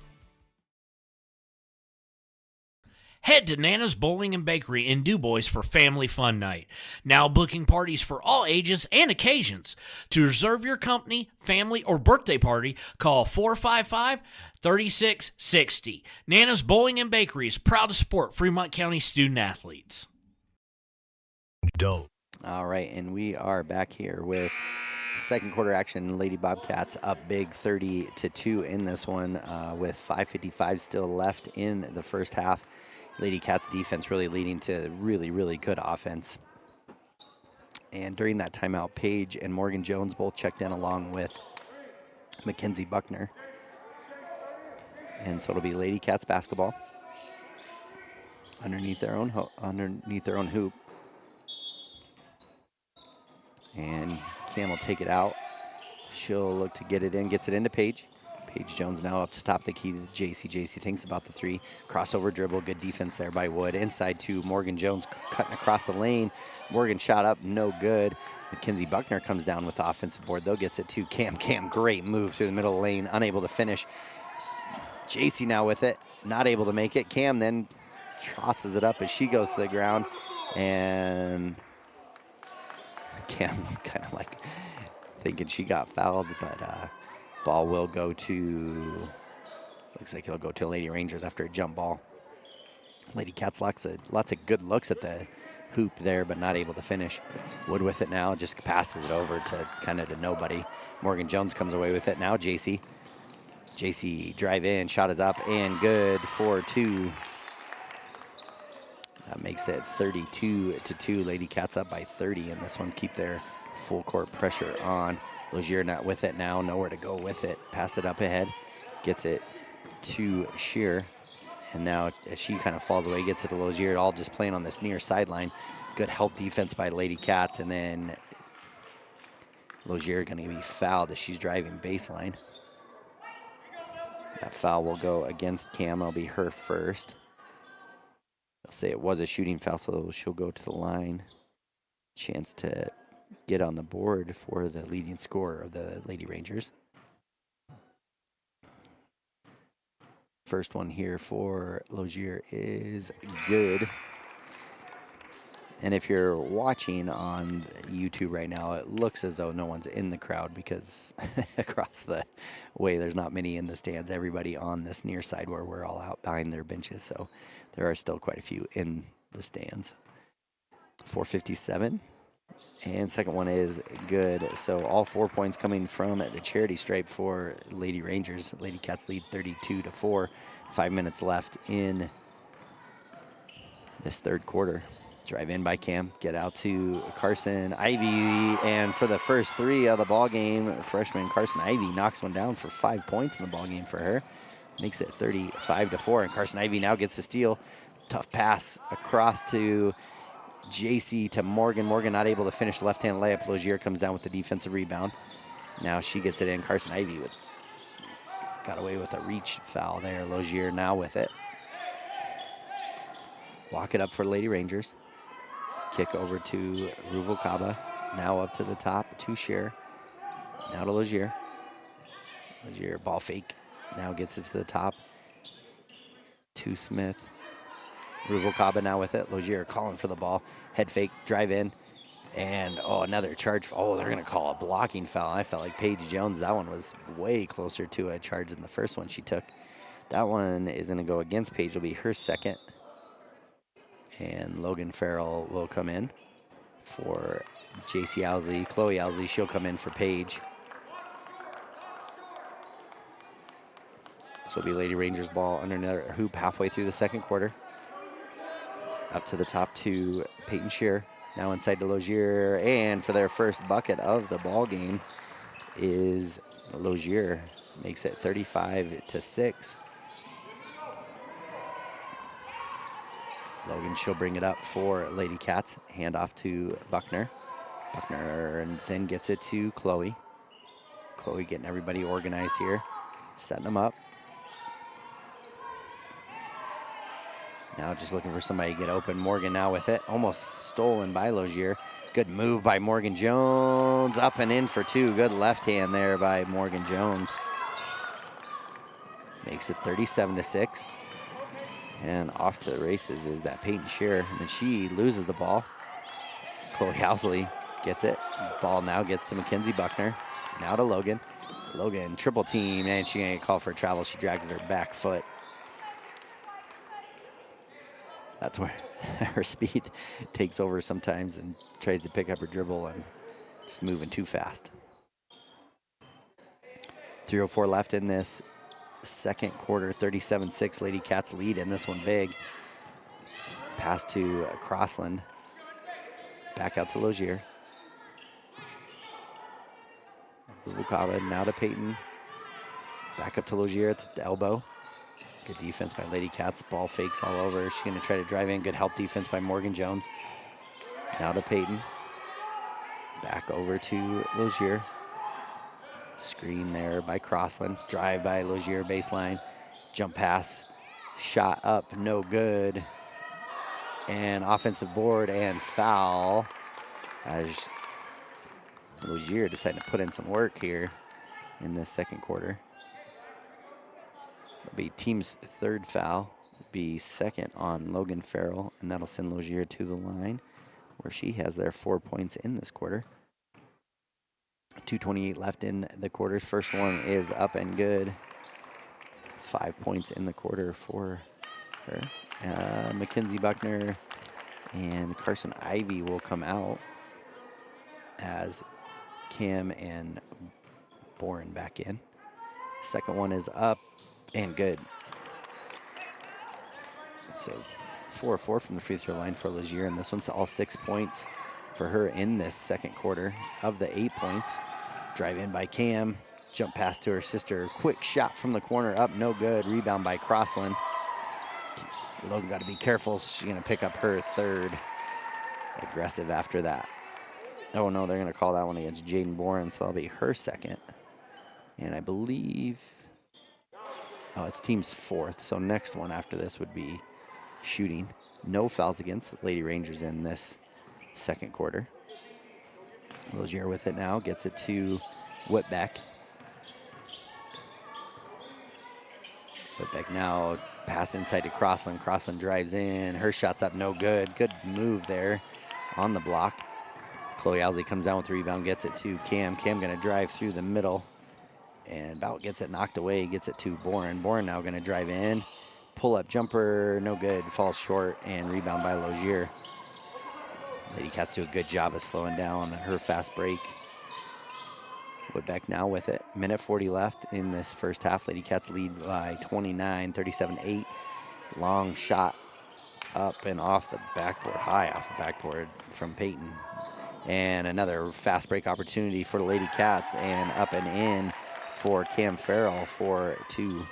Head to Nana's Bowling and Bakery in DuBois for Family Fun Night. Now booking parties for all ages and occasions. To reserve your company, family, or birthday party, call 455-3660. Nana's Bowling and Bakery is proud to support Fremont County student athletes. All right, and we are back here with second quarter action. Lady Bobcats up big 30-2 in this one with 5:55 still left in the first half. Lady Cats defense really leading to really good offense. And during that timeout, Paige and Morgan Jones both checked in along with Mackenzie Buckner. And so it'll be Lady Cats basketball underneath their own hoop. And Cam will take it out. She'll look to get it in, gets it into Paige. Paige Jones now up to top of the key to JC. JC thinks about the three. Crossover dribble, good defense there by Wood. Inside to Morgan Jones cutting across the lane. Morgan shot up, no good. Mackenzie Buckner comes down with the offensive board, though, gets it to Cam. Cam, great move through the middle of the lane, unable to finish. JC now with it, not able to make it. Cam then tosses it up as she goes to the ground. And Cam kind of like thinking she got fouled, but ball will go to, looks like it'll go to Lady Rangers after a jump ball. Lady Cats lots of good looks at the hoop there, but not able to finish. Wood with it now, just passes it over to kind of to nobody. Morgan Jones comes away with it. Now JC. JC drive in, shot is up and good for two. That makes it 32-2. Lady Cats up by 30 in this one. Keep their full court pressure on. Logier not with it now, nowhere to go with it. Pass it up ahead, gets it to Shear. And now as she kind of falls away, gets it to Logier, all just playing on this near sideline. Good help defense by Lady Cats, and then Logier gonna be fouled as she's driving baseline. That foul will go against Cam, it'll be her first. They'll say it was a shooting foul, so she'll go to the line. Chance to get on the board for the leading scorer of the Lady Rangers. First one here for Logier is good. And if you're watching on YouTube right now, it looks as though no one's in the crowd because across the way there's not many in the stands. Everybody on this near side where we're all out behind their benches. So there are still quite a few in the stands. 4:57. And second one is good. So all 4 points coming from the charity stripe for Lady Rangers. Lady Cats lead 32-4. 5 minutes left in this third quarter. Drive in by Cam, get out to Carson Ivy, and for the first three of the ball game, freshman Carson Ivy knocks one down for 5 points in the ball game for her. Makes it 35-4, and Carson Ivy now gets the steal. Tough pass across to JC to Morgan. Morgan not able to finish the left-hand layup. Logier comes down with the defensive rebound. Now she gets it in. Carson Ivy got away with a reach foul there. Logier now with it. Walk it up for Lady Rangers. Kick over to Ruvalcaba. Now up to the top to Scheer. Now to Logier. Logier ball fake. Now gets it to the top to Smith. Ruvalcaba now with it. Logier calling for the ball. Head fake, drive in. And, another charge. Oh, they're going to call a blocking foul. I felt like Paige Jones, that one was way closer to a charge than the first one she took. That one is going to go against Paige. It'll be her second. And Logan Farrell will come in for JC Owsley. Chloe Owsley, she'll come in for Paige. So it'll be Lady Rangers ball under another hoop halfway through the second quarter. Up to the top to Peyton Scheer. Now inside to Logier. And for their first bucket of the ball game is Logier. Makes it 35-6. Logan, she'll bring it up for Lady Cats. Hand off to Buckner. Buckner and then gets it to Chloe. Chloe getting everybody organized here. Setting them up. Now just looking for somebody to get open. Morgan now with it. Almost stolen by Logier. Good move by Morgan Jones. Up and in for two. Good left hand there by Morgan Jones. Makes it 37-6. And off to the races is that Peyton Scheer. And then she loses the ball. Chloe Owsley gets it. Ball now gets to Mackenzie Buckner. Now to Logan. Logan triple team, and she's gonna get called for a travel. She drags her back foot. That's where her speed takes over sometimes and tries to pick up her dribble and just moving too fast. 3:04 left in this second quarter. 37-6. Lady Cats lead in this one big. Pass to Crossland. Back out to Logier. Ruvalcaba now to Peyton. Back up to Logier at the elbow. Good defense by Lady Cats. Ball fakes all over. She's going to try to drive in. Good help defense by Morgan Jones. Now to Peyton. Back over to Logier. Screen there by Crossland. Drive by Logier baseline. Jump pass. Shot up. No good. And offensive board and foul as Logier decided to put in some work here in this second quarter. It'll be team's third foul. Be second on Logan Farrell, and that'll send Logier to the line where she has their 4 points in this quarter. 2:28 left in the quarter. First one is up and good. 5 points in the quarter for her. Mackenzie Buckner and Carson Ivy will come out as Cam and Boren back in. Second one is up and good. So 4-4 from the free throw line for Logier, and this one's all 6 points for her in this second quarter of the 8 points. Drive in by Cam, jump pass to her sister, quick shot from the corner, up, no good. Rebound by Crossland. Logan got to be careful. She's going to pick up her third. Aggressive after that. Oh no, they're going to call that one against Jaden Boren, so that'll be her second. And I believe, it's team's fourth, so next one after this would be shooting. No fouls against the Lady Rangers in this second quarter. Logier with it now, gets it to Whitbeck. Whitbeck now, pass inside to Crossland. Crossland drives in, her shot's up, no good. Good move there on the block. Chloe Owsley comes down with the rebound, gets it to Cam. Cam gonna drive through the middle and about gets it knocked away, gets it to Boren. Boren now gonna drive in, pull up jumper, no good, falls short, and rebound by Logier. Lady Cats do a good job of slowing down her fast break. Whitbeck now with it. Minute 40 left in this first half. Lady Cats lead by 29, 37-8. Long shot up and off the backboard, high off the backboard from Peyton. And another fast break opportunity for the Lady Cats, and up and in for Cam Farrell for 2.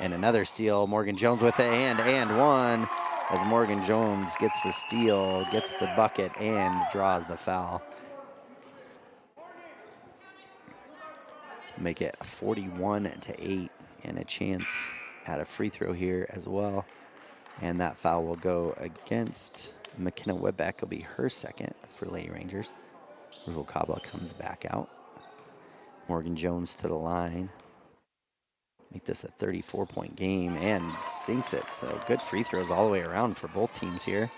And another steal, Morgan Jones with it, and one, as Morgan Jones gets the steal, gets the bucket, and draws the foul. Make it 41-8, and a chance at a free throw here as well. And that foul will go against McKenna Whitbeck. Will be her second for Lady Rangers. Ruvalcaba comes back out. Morgan Jones to the line. Make this a 34-point game and sinks it. So good free throws all the way around for both teams here.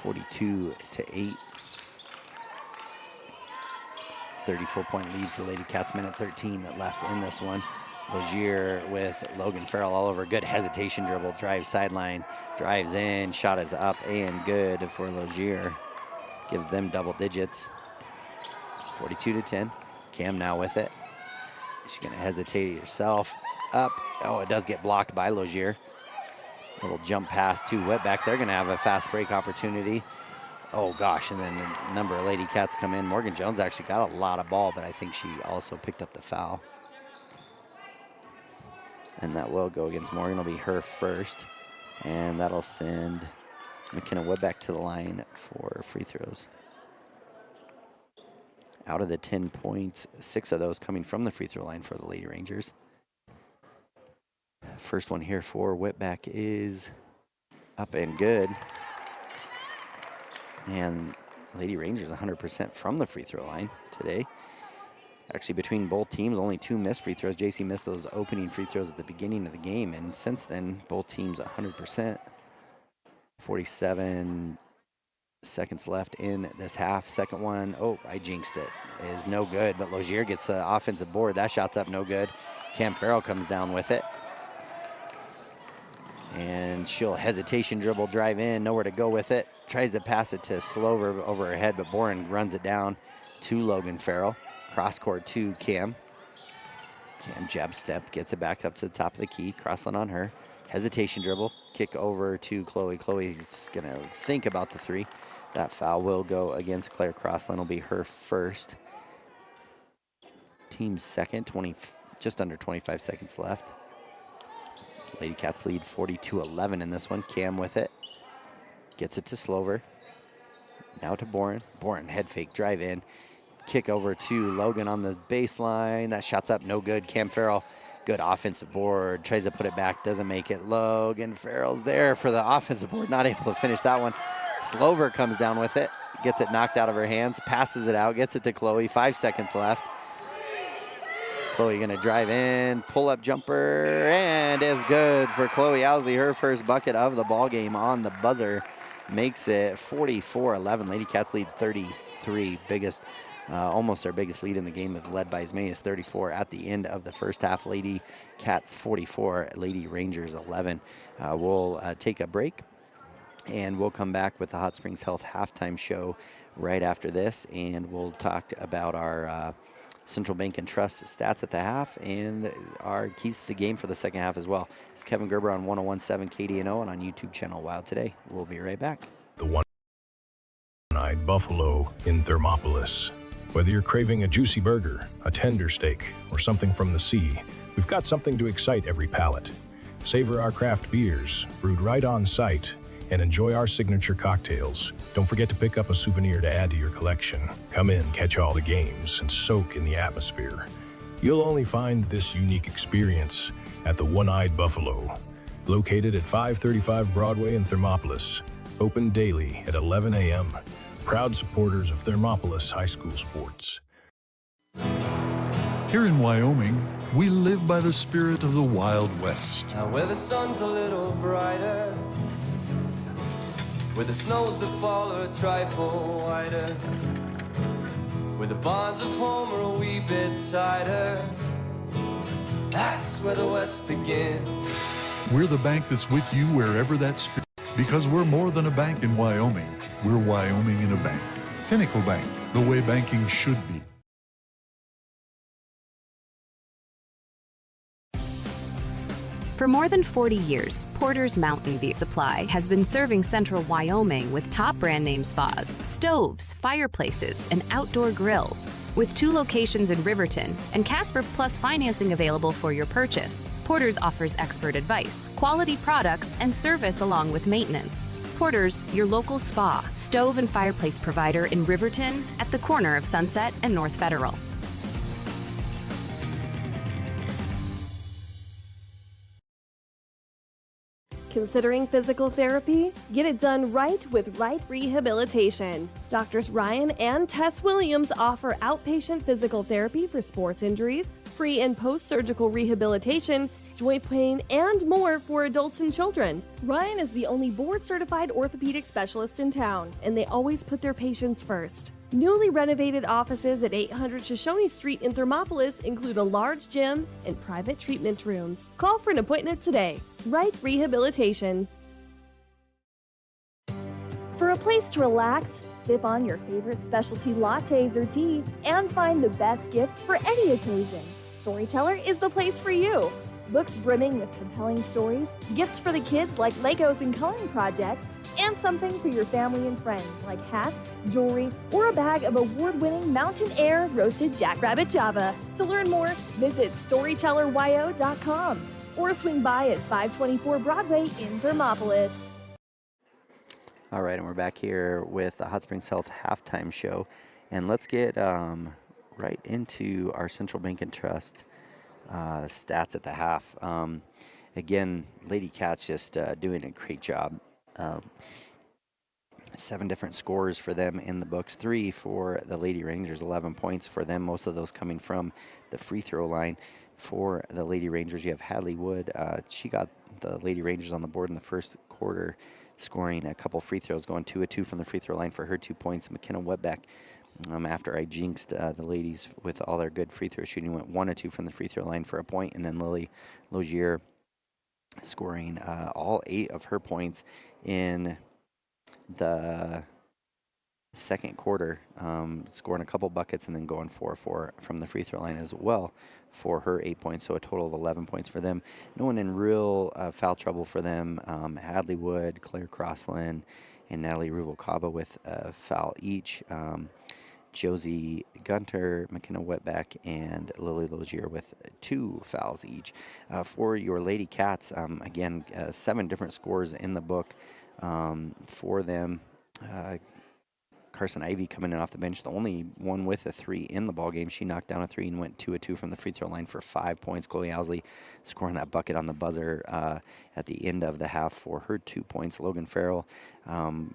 42-8. 34-point lead for Lady Cats. Minute 13 left in this one. Logier with Logan Farrell all over. Good hesitation dribble. Drives sideline. Drives in. Shot is up and good for Logier. Gives them double digits. 42-10. Cam now with it. She's going to hesitate herself. Up. Oh, it does get blocked by Logier. Little jump pass to Whitbeck. They're going to have a fast break opportunity. Oh, gosh. And then a number of Lady Cats come in. Morgan Jones actually got a lot of ball, but I think she also picked up the foul. And that will go against Morgan. It'll be her first. And that'll send McKenna Whitbeck to the line for free throws. Out of the 10 points, 6 of those coming from the free throw line for the Lady Rangers. First one here for Whitbeck is up and good. And Lady Rangers 100% from the free throw line today. Actually, between both teams, only 2 missed free throws. JC missed those opening free throws at the beginning of the game, and since then, both teams 100%. 47 seconds left in this half. Second one, oh, I jinxed it, is no good, but Logier gets the offensive board. That shot's up, no good. Cam Farrell comes down with it. And she'll hesitation dribble, drive in, nowhere to go with it. Tries to pass it to Slover over her head, but Boren runs it down to Logan Farrell. Cross court to Cam. Cam jab step, gets it back up to the top of the key. Crossland on her. Hesitation dribble, kick over to Chloe. Chloe's gonna think about the 3. That foul will go against Claire Crossland. Will be her first. Team's second, just under 25 seconds left. Lady Cats lead 42-11 in this one. Cam with it. Gets it to Slover. Now to Boren. Boren head fake, drive in. Kick over to Logan on the baseline. That shot's up, no good. Cam Farrell, good offensive board. Tries to put it back, doesn't make it. Logan Farrell's there for the offensive board. Not able to finish that one. Slover comes down with it. Gets it knocked out of her hands. Passes it out, gets it to Chloe. 5 seconds left. Chloe gonna drive in, pull-up jumper, and is good for Chloe Owsley. Her first bucket of the ball game on the buzzer makes it 44-11. Lady Cats lead 33, almost their biggest lead in the game, led by as many as 34 at the end of the first half. Lady Cats 44, Lady Rangers 11. We'll take a break, and we'll come back with the Hot Springs Health halftime show right after this, and we'll talk about our Central Bank and Trust stats at the half and our keys to the game for the second half as well. It's Kevin Gerber on 101.7 KDNO and on YouTube channel Wild Today. We'll be right back. The One-Eyed Buffalo in Thermopolis. Whether you're craving a juicy burger, a tender steak, or something from the sea, we've got something to excite every palate. Savor our craft beers, brewed right on site, and enjoy our signature cocktails. Don't forget to pick up a souvenir to add to your collection. Come in, catch all the games, and soak in the atmosphere. You'll only find this unique experience at the One-Eyed Buffalo, located at 535 Broadway in Thermopolis, open daily at 11 a.m. Proud supporters of Thermopolis High School sports. Here in Wyoming, we live by the spirit of the Wild West. Now where the sun's a little brighter, where the snows that fall are a trifle wider, where the bonds of home are a wee bit tighter, that's where the West begins. We're the bank that's with you wherever that spirit, because we're more than a bank in Wyoming. We're Wyoming in a bank. Pinnacle Bank, the way banking should be. For more than 40 years, Porter's Mountain View Supply has been serving central Wyoming with top brand name spas, stoves, fireplaces, and outdoor grills. With 2 locations in Riverton and Casper Plus financing available for your purchase, Porter's offers expert advice, quality products, and service along with maintenance. Porter's, your local spa, stove, and fireplace provider in Riverton at the corner of Sunset and North Federal. Considering physical therapy? Get it done right with Right Rehabilitation. Doctors Ryan and Tess Williams offer outpatient physical therapy for sports injuries, pre- and post-surgical rehabilitation, joint pain, and more for adults and children. Ryan is the only board-certified orthopedic specialist in town, and they always put their patients first. Newly renovated offices at 800 Shoshone Street in Thermopolis include a large gym and private treatment rooms. Call for an appointment today. Right Rehabilitation. For a place to relax, sip on your favorite specialty lattes or tea, and find the best gifts for any occasion, Storyteller is the place for you. Books brimming with compelling stories, gifts for the kids like Legos and coloring projects, and something for your family and friends like hats, jewelry, or a bag of award-winning Mountain Air roasted Jackrabbit Java. To learn more, visit StorytellerYO.com or swing by at 524 Broadway in Thermopolis. All right, and we're back here with the Hot Springs Health halftime show. And let's get right into our Central Bank and Trust stats at the half. Again, Lady Cats just doing a great job. 7 different scores for them in the books. 3 for the Lady Rangers, 11 points for them, most of those coming from the free throw line. For the Lady Rangers, you have Hadley Wood. She got the Lady Rangers on the board in the first quarter, scoring a couple free throws, going 2 of 2 from the free throw line for her 2 points. McKenna Webbeck, after I jinxed the ladies with all their good free throw shooting, went 1 of 2 from the free throw line for a point. And then Lily Logier scoring all 8 of her points in the second quarter, scoring a couple buckets and then going 4-4 from the free throw line as well for her 8 points, so a total of 11 points for them. No one in real foul trouble for them. Hadley Wood, Claire Crossland, and Natalie Ruvalcaba with a foul each. Josie Gunter, McKenna Wetback, and Lily Logier with 2 fouls each. For your Lady Cats, again, 7 different scores in the book for them. Carson Ivey coming in off the bench, the only one with a 3 in the ball game. She knocked down a 3 and went 2 of 2 from the free throw line for 5 points. Chloe Owsley scoring that bucket on the buzzer at the end of the half for her 2 points. Logan Farrell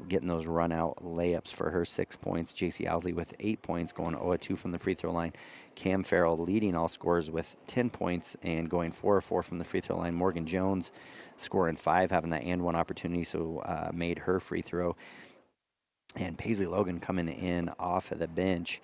getting those run out layups for her 6 points. JC Owsley with 8 points, going 0 of 2 from the free throw line. Cam Farrell leading all scorers with 10 points and going 4 of 4 from the free throw line. Morgan Jones scoring 5, having that and 1 opportunity, so made her free throw. And Paisley Logan coming in off of the bench,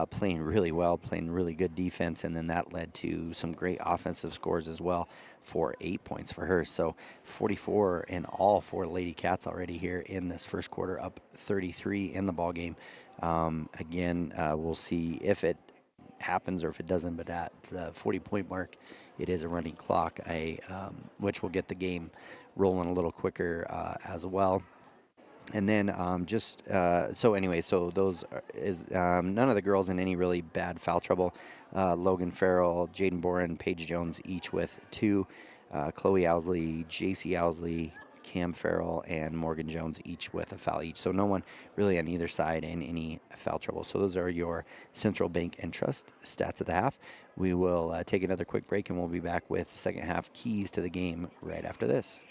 playing really well, playing really good defense, and then that led to some great offensive scores as well for 8 points for her. So 44 in all for Lady Cats already here in this first quarter, up 33 in the ball game. Again, we'll see if it happens or if it doesn't, but at the 40-point mark, it is a running clock, which will get the game rolling a little quicker as well. And then so those is none of the girls in any really bad foul trouble. Logan Farrell, Jaden Boren, Paige Jones each with 2. Chloe Owsley, JC Owsley, Cam Farrell, and Morgan Jones each with a foul each. So no one really on either side in any foul trouble. So those are your Central Bank and Trust stats at the half. We will take another quick break, and we'll be back with second half keys to the game right after this.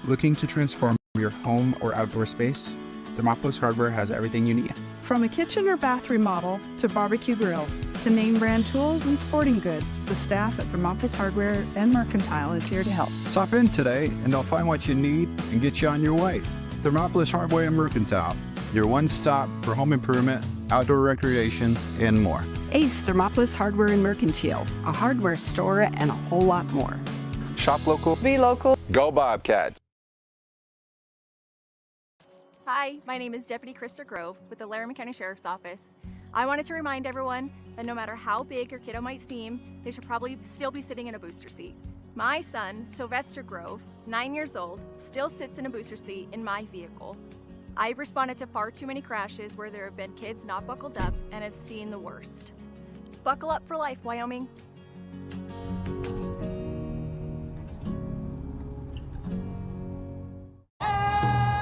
Looking to transform your home or outdoor space? Thermopolis Hardware has everything you need. From a kitchen or bath remodel to barbecue grills to name brand tools and sporting goods, the staff at Thermopolis Hardware and Mercantile is here to help. Stop in today and they'll find what you need and get you on your way. Thermopolis Hardware and Mercantile, your one-stop for home improvement, outdoor recreation, and more. Ace Thermopolis Hardware and Mercantile, a hardware store and a whole lot more. Shop local. Be local. Go Bobcats. Hi, my name is Deputy Krista Grove with the Laramie County Sheriff's Office. I wanted to remind everyone that no matter how big your kiddo might seem, they should probably still be sitting in a booster seat. My son, Sylvester Grove, 9 years old, still sits in a booster seat in my vehicle. I've responded to far too many crashes where there have been kids not buckled up and have seen the worst. Buckle up for life, Wyoming.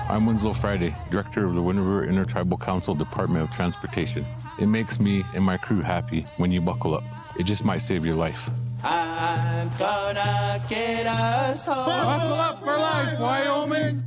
I'm Winslow Friday, Director of the Wind River Intertribal Council Department of Transportation. It makes me and my crew happy when you buckle up. It just might save your life. I'm gonna get us home. Buckle up for life, Wyoming!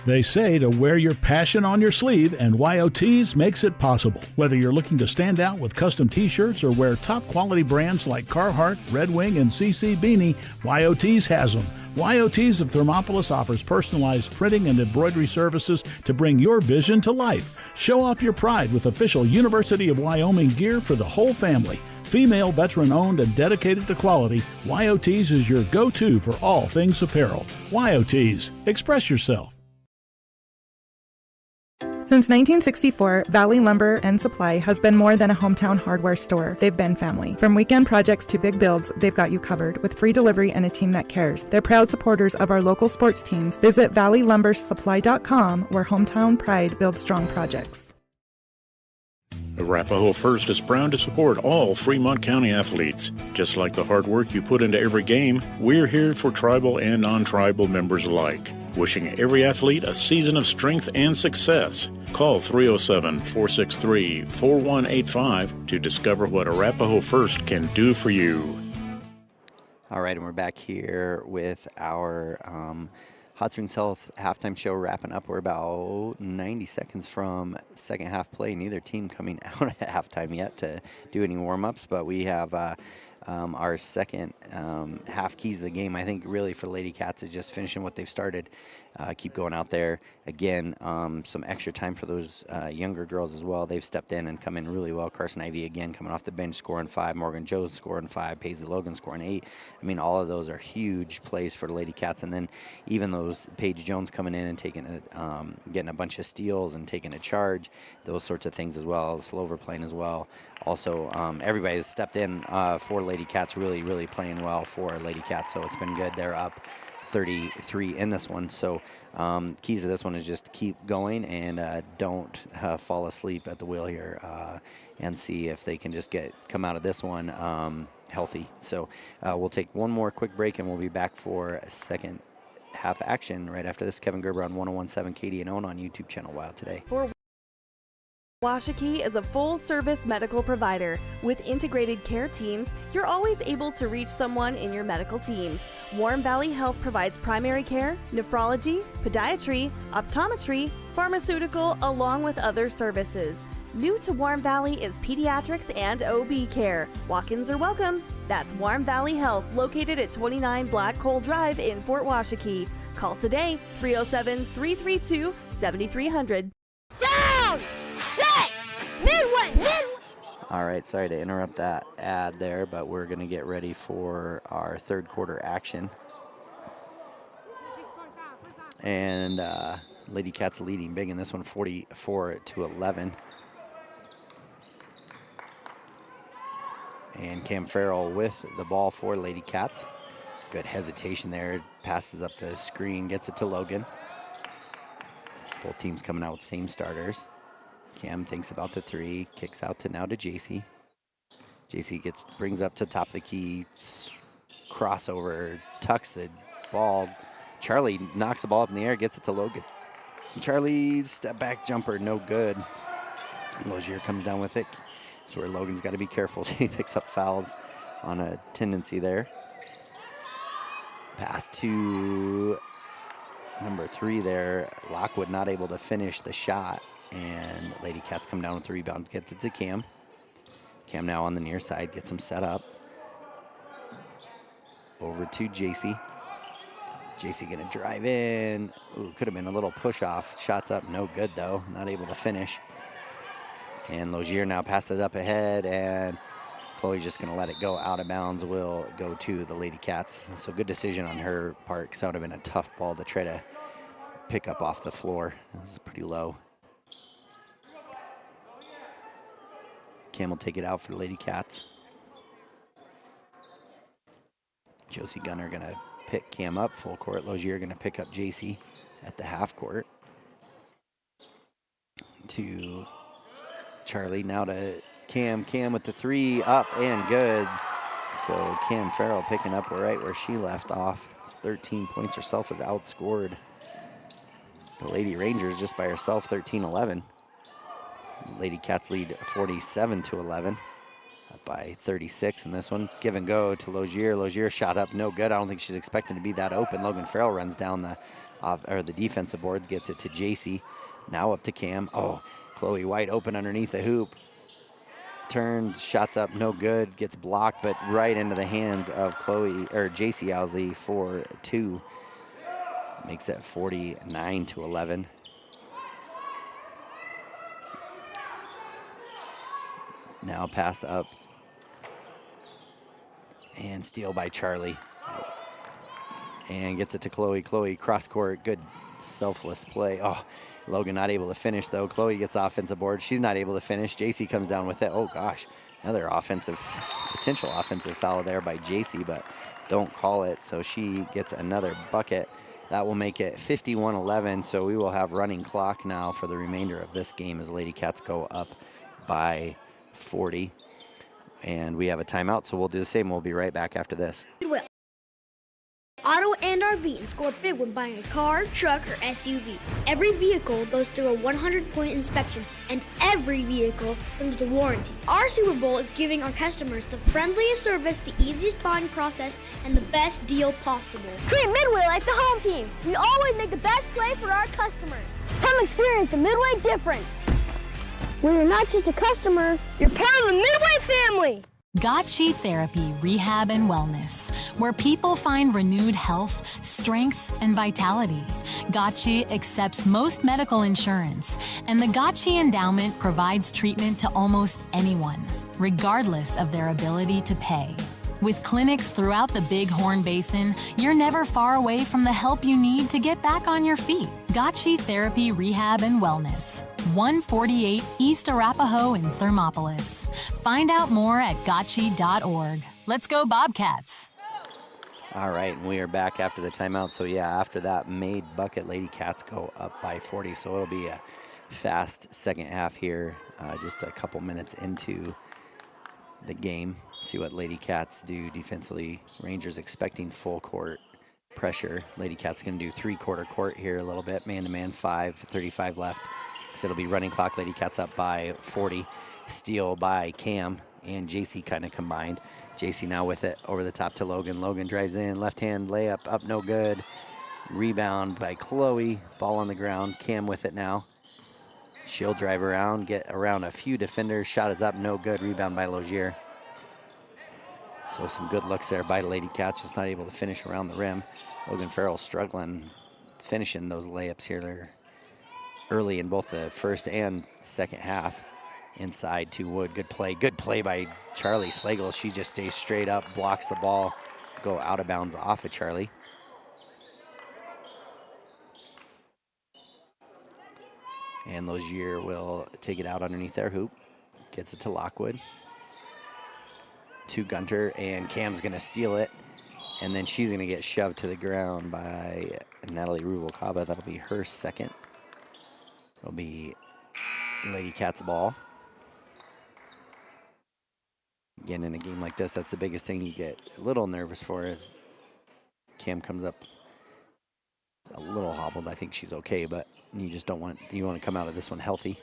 They say to wear your passion on your sleeve, and YOTs makes it possible. Whether you're looking to stand out with custom t-shirts or wear top quality brands like Carhartt, Red Wing, and CC Beanie, YOTs has them. YOTs of Thermopolis offers personalized printing and embroidery services to bring your vision to life. Show off your pride with official University of Wyoming gear for the whole family. Female, veteran-owned, and dedicated to quality, YOTs is your go-to for all things apparel. YOTs, express yourself. Since 1964, Valley Lumber and Supply has been more than a hometown hardware store. They've been family. From weekend projects to big builds, they've got you covered with free delivery and a team that cares. They're proud supporters of our local sports teams. Visit valleylumbersupply.com, where hometown pride builds strong projects. Arapahoe First is proud to support all Fremont County athletes. Just like the hard work you put into every game, we're here for tribal and non-tribal members alike. Wishing every athlete a season of strength and success. Call 307-463-4185 to discover what Arapahoe First can do for you. All right, and we're back here with our Hot Springs Health halftime show wrapping up. We're about 90 seconds from second half play. Neither team coming out at halftime yet to do any warm-ups, but we have our second half keys of the game, I think, really for Lady Cats is just finishing what they've started. Keep going out there. Again, some extra time for those younger girls as well. They've stepped in and come in really well. Carson Ivy, again, coming off the bench, scoring 5. Morgan Jones scoring 5. Paisley Logan scoring 8. I mean, all of those are huge plays for the Lady Cats. And then even those Paige Jones coming in and taking getting a bunch of steals and taking a charge, those sorts of things as well. Slover playing as well. Also, everybody has stepped in for Lady Cats, really playing well for Lady Cats. So it's been good. They're up 33 in this one. So keys to this one is just keep going and don't fall asleep at the wheel here and see if they can just come out of this one healthy. So we'll take one more quick break and we'll be back for a second half action right after this. Kevin Gerber on 101.7 KDNO on YouTube channel Wild Today. Washakie is a full-service medical provider. With integrated care teams, you're always able to reach someone in your medical team. Warm Valley Health provides primary care, nephrology, podiatry, optometry, pharmaceutical, along with other services. New to Warm Valley is pediatrics and OB care. Walk-ins are welcome. That's Warm Valley Health, located at 29 Black Coal Drive in Fort Washakie. Call today, 307-332-7300. Down! Set! Midway! All right, sorry to interrupt that ad there, but we're going to get ready for our third quarter action. And Lady Cats leading big in this one, 44-11. And Cam Farrell with the ball for Lady Cats. Good hesitation there. Passes up the screen, gets it to Logan. Both teams coming out with same starters. Cam thinks about the 3, kicks out now to JC. JC brings up to top of the key, crossover, tucks the ball. Charlie knocks the ball up in the air, gets it to Logan. Charlie's step back jumper, no good. Lozier comes down with it. That's where Logan's got to be careful. He picks up fouls on a tendency there. Pass to number 3 there. Lockwood not able to finish the shot. And Lady Cats come down with the rebound, gets it to Cam. Cam now on the near side, gets him set up. Over to JC. JC gonna drive in. Ooh, could have been a little push off. Shots up, no good though. Not able to finish. And Lozier now passes up ahead, and Chloe's just gonna let it go out of bounds. Will go to the Lady Cats. So good decision on her part, because that would have been a tough ball to try to pick up off the floor. It was pretty low. Cam will take it out for the Lady Cats. Josie Gunner gonna pick Cam up full court. Logier gonna pick up JC at the half court. To Charlie, now to Cam. Cam with the 3, up and good. So Cam Farrell picking up right where she left off. It's 13 points herself, has outscored the Lady Rangers just by herself, 13-11. Lady Cats lead 47-11, up by 36 in this one. Give and go to Logier. Logier shot up, no good. I don't think she's expecting to be that open. Logan Farrell runs down the defensive boards, gets it to JC. Now up to Cam. Oh, Chloe White open underneath the hoop. Turns, shots up, no good. Gets blocked, but right into the hands of JC Owsley for 2. Makes it 49-11. Now pass up. And steal by Charlie. And gets it to Chloe. Chloe cross court, good selfless play. Oh, Logan not able to finish though. Chloe gets offensive board. She's not able to finish. JC comes down with it. Oh gosh, another potential offensive foul there by JC, but don't call it. So she gets another bucket. That will make it 51-11. So we will have running clock now for the remainder of this game as Lady Cats go up by 40. And we have a timeout, so we'll do the same. We'll be right back after this. Goodwill, Auto and RV, and score big when buying a car, truck, or SUV. Every vehicle goes through a 100-point inspection, and every vehicle comes with a warranty. Our Super Bowl is giving our customers the friendliest service, the easiest buying process, and the best deal possible. Treat Midway like the home team. We always make the best play for our customers. Come experience the Midway difference. Where you're not just a customer, you're part of the Midway family. Gotchi Therapy Rehab and Wellness, where people find renewed health, strength, and vitality. Gotchi accepts most medical insurance, and the Gotchi Endowment provides treatment to almost anyone, regardless of their ability to pay. With clinics throughout the Bighorn Basin, you're never far away from the help you need to get back on your feet. Gotchi Therapy Rehab and Wellness, 148 East Arapahoe in Thermopolis. Find out more at gotchi.org. Let's go Bobcats! All right, and we are back after the timeout. So yeah, after that made bucket, Lady Cats go up by 40. So it'll be a fast second half here, just a couple minutes into the game. See what Lady Cats do defensively. Rangers expecting full court pressure. Lady Cats going to do three-quarter court here a little bit. Man-to-man 5:35 left. So it'll be running clock. Lady Cats up by 40. Steal by Cam and JC kind of combined. JC now with it over the top to Logan. Logan drives in. Left-hand layup up no good. Rebound by Chloe. Ball on the ground. Cam with it now. She'll drive around, get around a few defenders. Shot is up, no good. Rebound by Logier. So some good looks there by Lady Cats, just not able to finish around the rim. Logan Farrell struggling finishing those layups here. They're early in both the first and second half. Inside to Wood, good play by Charlie Slagle. She just stays straight up, blocks the ball, go out of bounds off of Charlie. And Logier will take it out underneath their hoop. Gets it to Lockwood. To Gunter, and Cam's going to steal it. And then she's going to get shoved to the ground by Natalie Ruvalcaba. That'll be her second. It'll be Lady Cats ball. Again, in a game like this, that's the biggest thing you get a little nervous for is Cam comes up a little hobbled. I think she's okay, but you just don't want you want to come out of this one healthy.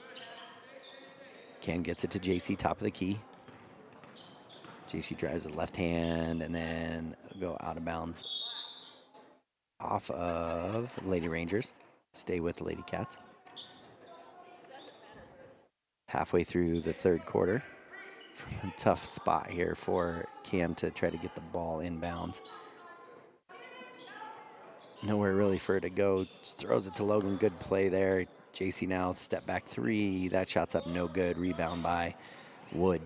Cam gets it to JC, top of the key. JC drives the left hand and then go out of bounds off of Lady Rangers. Stay with the Lady Cats. Halfway through the third quarter. Tough spot here for Cam to try to get the ball inbounds. Nowhere really for her to go. Just throws it to Logan. Good play there. JC now step back three. That shot's up no good. Rebound by Wood.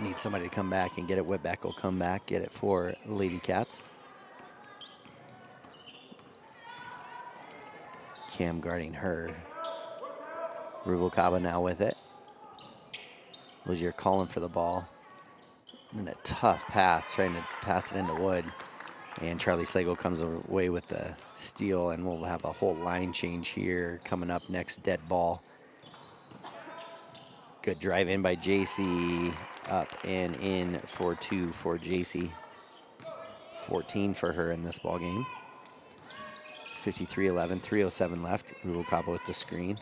Need somebody to come back and get it. Whitbeck will come back, get it for Lady Cats. Cam guarding her. Ruvalcaba now with it. Lozier calling for the ball. And a tough pass, trying to pass it into Wood. And Charlie Slagle comes away with the steal, and we'll have a whole line change here coming up next, dead ball. Good drive in by JC, up and in for 2 for JC. 14 for her in this ball game. 53-11, 3:07 left. Ruvalcaba with the screen.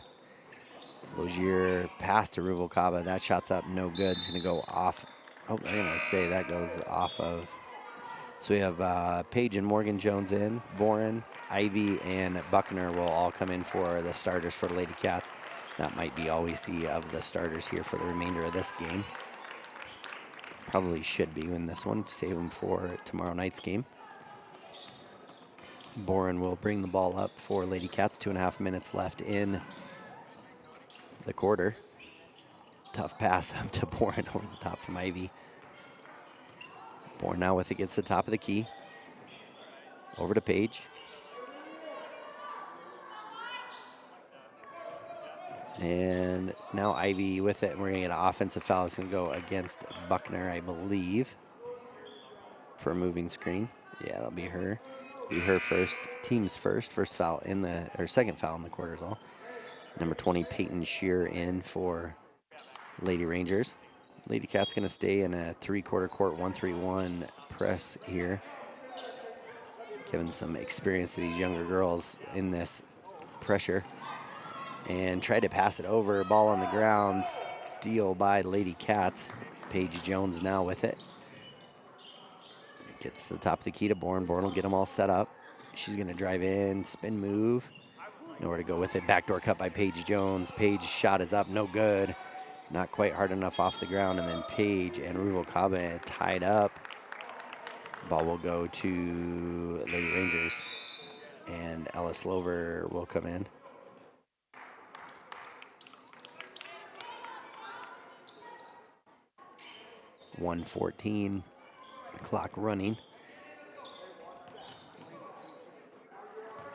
Lozier pass to Ruvalcaba. That shot's up, no good. It's gonna go off. Oh, I'm gonna say that goes off of. So we have Page and Morgan Jones in. Boren, Ivy, and Buckner will all come in for the starters for the Lady Cats. That might be all we see of the starters here for the remainder of this game. Probably should be in this one. Save them for tomorrow night's game. Boren will bring the ball up for Lady Cats. 2.5 minutes left in the quarter. Tough pass up to Boren over the top from Ivy. Boren now with it, gets to the top of the key. Over to Page. And now Ivy with it, and we're gonna get an offensive foul. It's gonna go against Buckner, I believe, for a moving screen. Yeah, that'll be her. Be her first, team's first foul in the, or second foul in the quarter is all. Number 20, Peyton Shear in for Lady Rangers. Lady Cat's gonna stay in a 3/4 court 1-3-1 press here. Giving some experience to these younger girls in this pressure. And try to pass it over, ball on the ground, steal by Lady Cats. Paige Jones now with it. Gets to the top of the key to Bourne. Bourne will get them all set up. She's gonna drive in, spin move. Nowhere to go with it. Backdoor cut by Paige Jones. Paige shot is up, no good. Not quite hard enough off the ground, and then Paige and Ruvalcaba tied up. Ball will go to Lady Rangers, and Ellis Lover will come in. .114, clock running.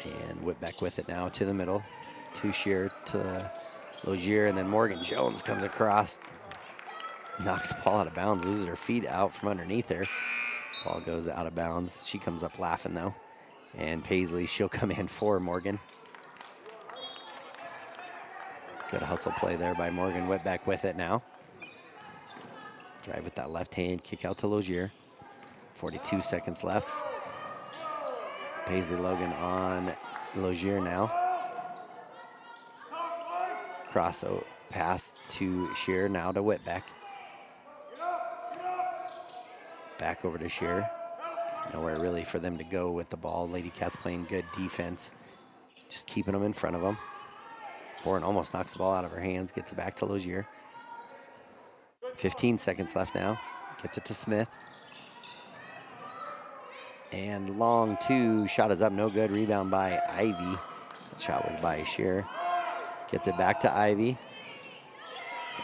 And Whitbeck with it now to the middle. To Shear, to Lozier, and then Morgan Jones comes across, knocks the ball out of bounds, loses her feet out from underneath her. Ball goes out of bounds. She comes up laughing though. And Paisley, she'll come in for Morgan. Good hustle play there by Morgan. Whitbeck with it now. Drive with that left hand, kick out to Lozier. 42 seconds left. Paisley Logan on Lozier now. Cross pass to Shear, now to Whitbeck. Back over to Shear. Nowhere really for them to go with the ball. Lady Cats playing good defense. Just keeping them in front of them. Bourne almost knocks the ball out of her hands, gets it back to Lozier. 15 seconds left now. Gets it to Smith. And long two, shot is up, no good. Rebound by Ivy. Shot was by Shear. Gets it back to Ivy.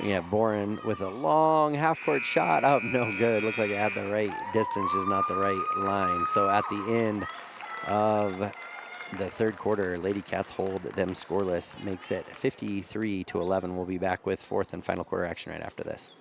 We have Boren with a long half-court shot up, no good. Looked like it had the right distance, just not the right line. So at the end of the third quarter, Lady Cats hold them scoreless, makes it 53-11. We'll be back with fourth and final quarter action right after this.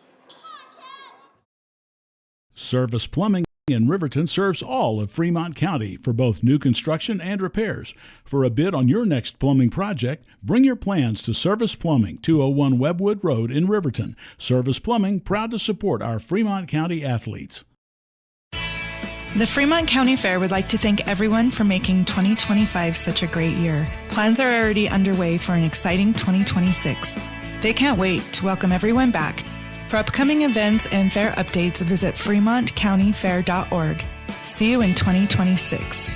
Service Plumbing in Riverton serves all of Fremont County for both new construction and repairs. For a bid on your next plumbing project, bring your plans to Service Plumbing, 201 Webwood Road in Riverton. Service Plumbing, proud to support our Fremont County athletes. The Fremont County Fair would like to thank everyone for making 2025 such a great year. Plans are already underway for an exciting 2026. They can't wait to welcome everyone back. For upcoming events and fair updates, visit fremontcountyfair.org. See you in 2026.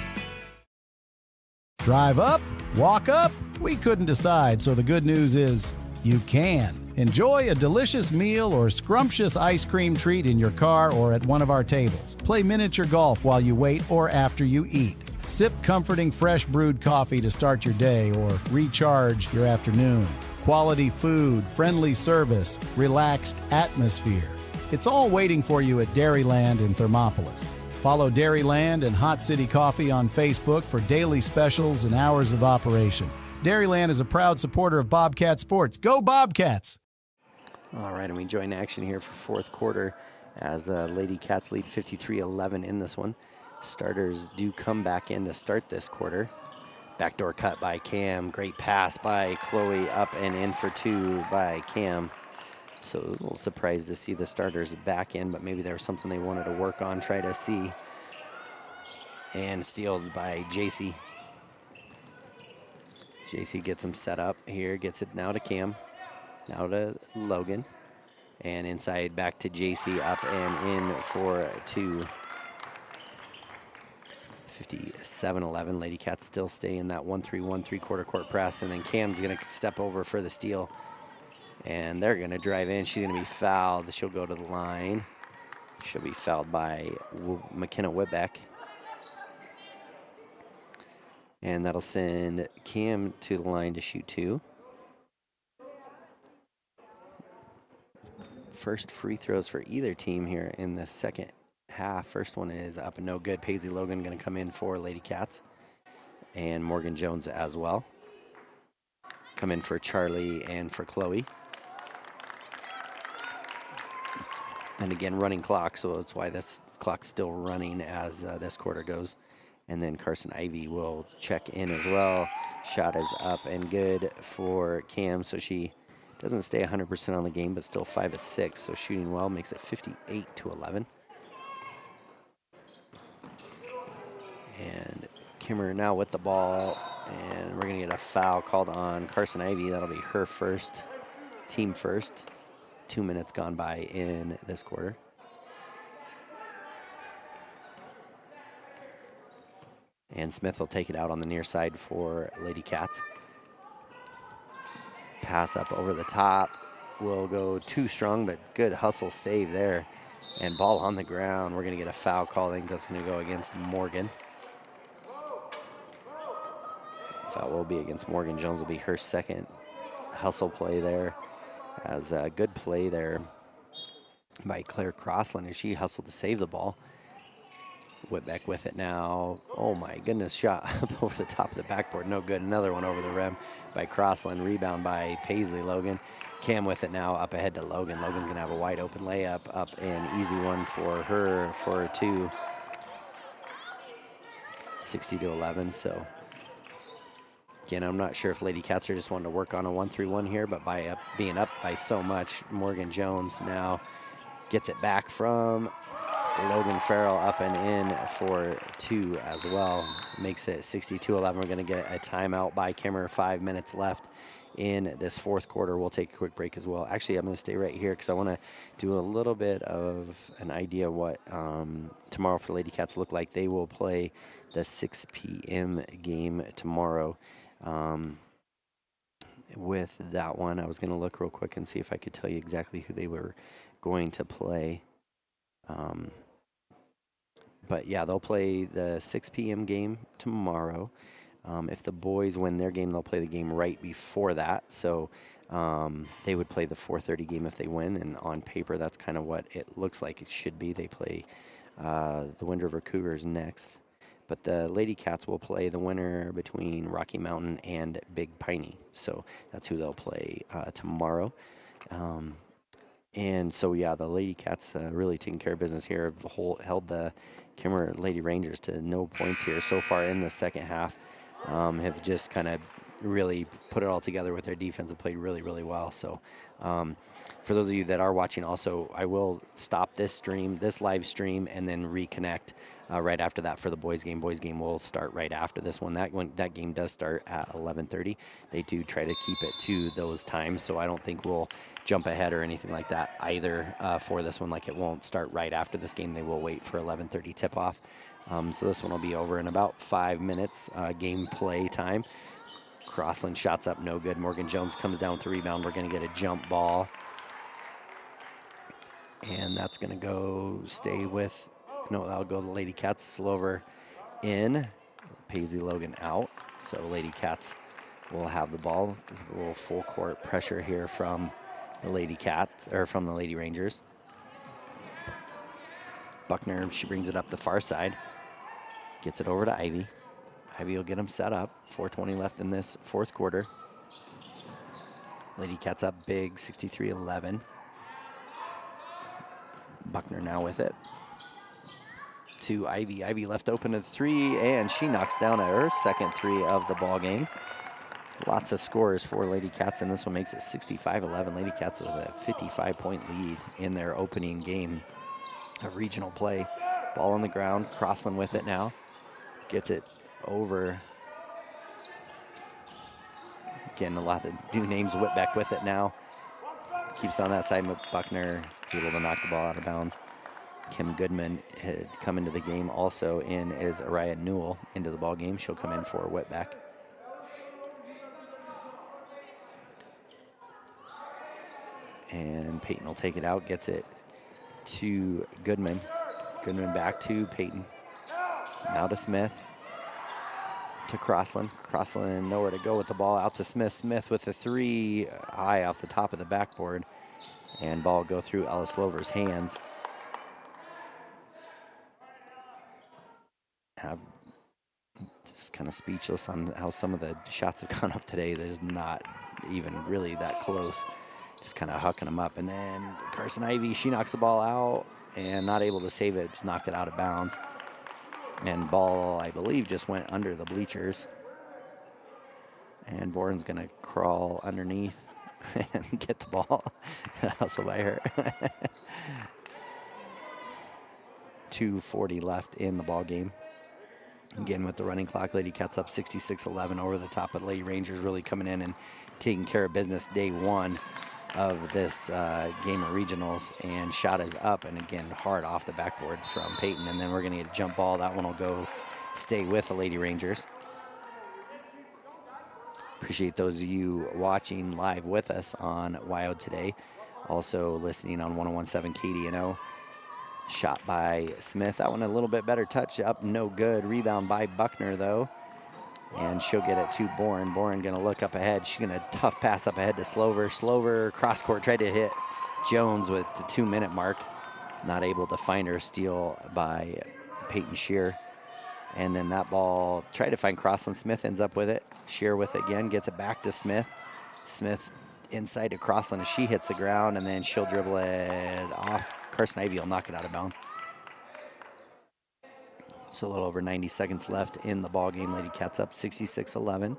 Drive up, walk up, we couldn't decide, so the good news is you can. Enjoy a delicious meal or scrumptious ice cream treat in your car or at one of our tables. Play miniature golf while you wait or after you eat. Sip comforting fresh brewed coffee to start your day or recharge your afternoon. Quality food, friendly service, relaxed atmosphere. It's all waiting for you at Dairyland in Thermopolis. Follow Dairyland and Hot City Coffee on Facebook for daily specials and hours of operation. Dairyland is a proud supporter of Bobcat sports. Go Bobcats! All right, and we join action here for fourth quarter as Lady Cats lead 53-11 in this one. Starters do come back in to start this quarter. Backdoor cut by Cam. Great pass by Chloe, up and in for two by Cam. So a little surprised to see the starters back in, but maybe there was something they wanted to work on, try to see. And stealed by JC. JC gets him set up here, gets it now to Cam, now to Logan. And inside back to JC, up and in for two. 57-11. Lady Cats still stay in that 1-3-1 three-quarter court press, and then Cam's gonna step over for the steal. And they're gonna drive in. She's gonna be fouled. She'll go to the line. She'll be fouled by McKenna Whitbeck. And that'll send Cam to the line to shoot two. First free throws for either team here in the second half. First one is up and no good. Paisley Logan going to come in for Lady Cats. And Morgan Jones as well. Come in for Charlie and for Chloe. And again, running clock, so that's why this clock's still running as this quarter goes. And then Carson Ivy will check in as well. Shot is up and good for Cam, so she doesn't stay 100% on the game, but still 5 of 6, so shooting well, makes it 58-11. And Kimmer now with the ball, and we're gonna get a foul called on Carson Ivy. That'll be her first, team first. 2 minutes gone by in this quarter. And Smith will take it out on the near side for Lady Cats. Pass up over the top. Will go too strong, but good hustle save there. And ball on the ground. We're going to get a foul call. I think that's going to go against Morgan. Foul will be against Morgan. Jones will be her second hustle play there. As a good play there by Claire Crossland as she hustled to save the ball. Whitbeck with it now. Oh my goodness, shot up over the top of the backboard. No good. Another one over the rim by Crossland. Rebound by Paisley Logan. Cam with it now up ahead to Logan. Logan's going to have a wide open layup. Up and easy one for her for two. 60-11. So again, I'm not sure if Lady Cats are just wanting to work on a 1-3-1 here, but by being up by so much, Morgan Jones now gets it back from Logan Farrell up and in for two as well. Makes it 62-11. We're going to get a timeout by Kimmer. 5 minutes left in this fourth quarter. We'll take a quick break as well. Actually, I'm going to stay right here because I want to do a little bit of an idea what tomorrow for Lady Cats look like. They will play the 6 p.m. game tomorrow. With that one, I was going to look real quick and see if I could tell you exactly who they were going to play. But yeah, they'll play the 6 p.m. game tomorrow. If the boys win their game, they'll play the game right before that. So they would play the 4:30 game if they win. And on paper, that's kind of what it looks like it should be. They play the Wind River Cougars next. But the Lady Cats will play the winner between Rocky Mountain and Big Piney. So that's who they'll play tomorrow. And so, yeah, the Lady Cats really taking care of business here. Held the Kimmer Lady Rangers to no points here so far in the second half. Have just kind of really put it all together with their defense and played really, really well. So for those of you that are watching also, I will stop this live stream, and then reconnect right after that for the boys game. Boys game will start right after this one. That game does start at 11:30. They do try to keep it to those times, so I don't think we'll jump ahead or anything like that either for this one. Like, it won't start right after this game. They will wait for 11:30 tip-off. So this one will be over in about 5 minutes game play time. Crossland shots up, no good. Morgan Jones comes down with the rebound. We're going to get a jump ball. And that's going to that'll go to Lady Cats. Slover in. Paisley Logan out. So Lady Cats will have the ball. A little full court pressure here from the Lady Cats, or from the Lady Rangers. Buckner, she brings it up the far side. Gets it over to Ivy. Ivy will get them set up. 4:20 left in this fourth quarter. Lady Cats up big, 63-11. Buckner now with it. To Ivy. Ivy left open to 3, and she knocks down her second 3 of the ball game. Lots of scores for Lady Cats, and this one makes it 65-11. Lady Cats with a 55-point lead in their opening game of regional play. Ball on the ground, Crossland with it now. Gets it over. Again, a lot of new names. Whitbeck with it now. Keeps on that side, Buckner able to knock the ball out of bounds. Kim Goodman had come into the game also in as Araya Newell into the ball game. She'll come in for Whitbeck. And Peyton will take it out, gets it to Goodman. Goodman back to Peyton. Now to Smith. To Crossland. Crossland nowhere to go with the ball. Out to Smith. Smith with the 3 high off the top of the backboard. And ball go through Ella Slover's hands. I'm just kind of speechless on how some of the shots have gone up today. There's not even really that close. Just kind of hucking them up. And then Carson Ivy, she knocks the ball out and not able to save it, just knock it out of bounds. And ball, I believe, just went under the bleachers. And Boren's going to crawl underneath and get the ball. Hustle by her. 2:40 left in the ball game. Again, with the running clock, Lady Cats up 66-11 over the top of Lady Rangers, really coming in and taking care of business day one of this game of regionals. And shot is up, and again, hard off the backboard from Peyton. And then we're going to get a jump ball. That one will go stay with the Lady Rangers. Appreciate those of you watching live with us on WYO today. Also listening on 101.7 KDNO. Shot by Smith. That one a little bit better touch up. No good. Rebound by Buckner, though. And she'll get it to Boren. Boren going to look up ahead. She's going to tough pass up ahead to Slover. Slover cross court tried to hit Jones with the 2-minute mark. Not able to find her. Steal by Peyton Shear. And then that ball tried to find Crossland. Smith ends up with it. Shear with it again. Gets it back to Smith. Smith inside to Crossland as she hits the ground. And then she'll dribble it off. Carson Ivy will knock it out of bounds. So a little over 90 seconds left in the ball game. Lady Cats up 66-11.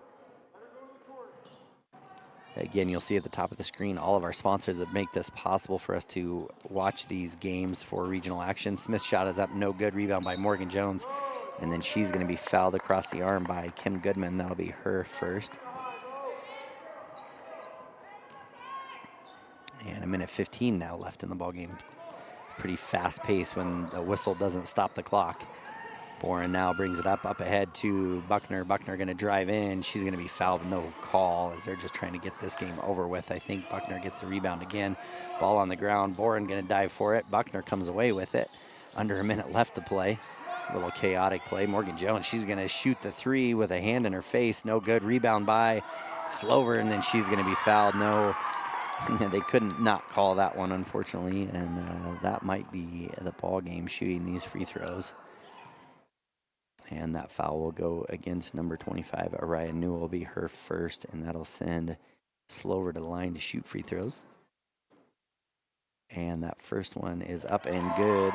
Again, you'll see at the top of the screen all of our sponsors that make this possible for us to watch these games for regional action. Smith's shot is up, no good. Rebound by Morgan Jones. And then she's going to be fouled across the arm by Kim Goodman. That'll be her first. And a minute 15 now left in the ball game. Pretty fast pace when the whistle doesn't stop the clock. Boren now brings it up ahead to Buckner. Buckner going to drive in. She's going to be fouled, no call, as they're just trying to get this game over with. I think Buckner gets the rebound again. Ball on the ground. Boren going to dive for it. Buckner comes away with it. Under a minute left to play. A little chaotic play. Morgan Jones, she's going to shoot the 3 with a hand in her face. No good. Rebound by Slover, and then she's going to be fouled. No. They couldn't not call that one, unfortunately, and that might be the ball game shooting these free throws. And that foul will go against number 25. Araya Newell will be her first, and that'll send Slover to the line to shoot free throws. And that first one is up and good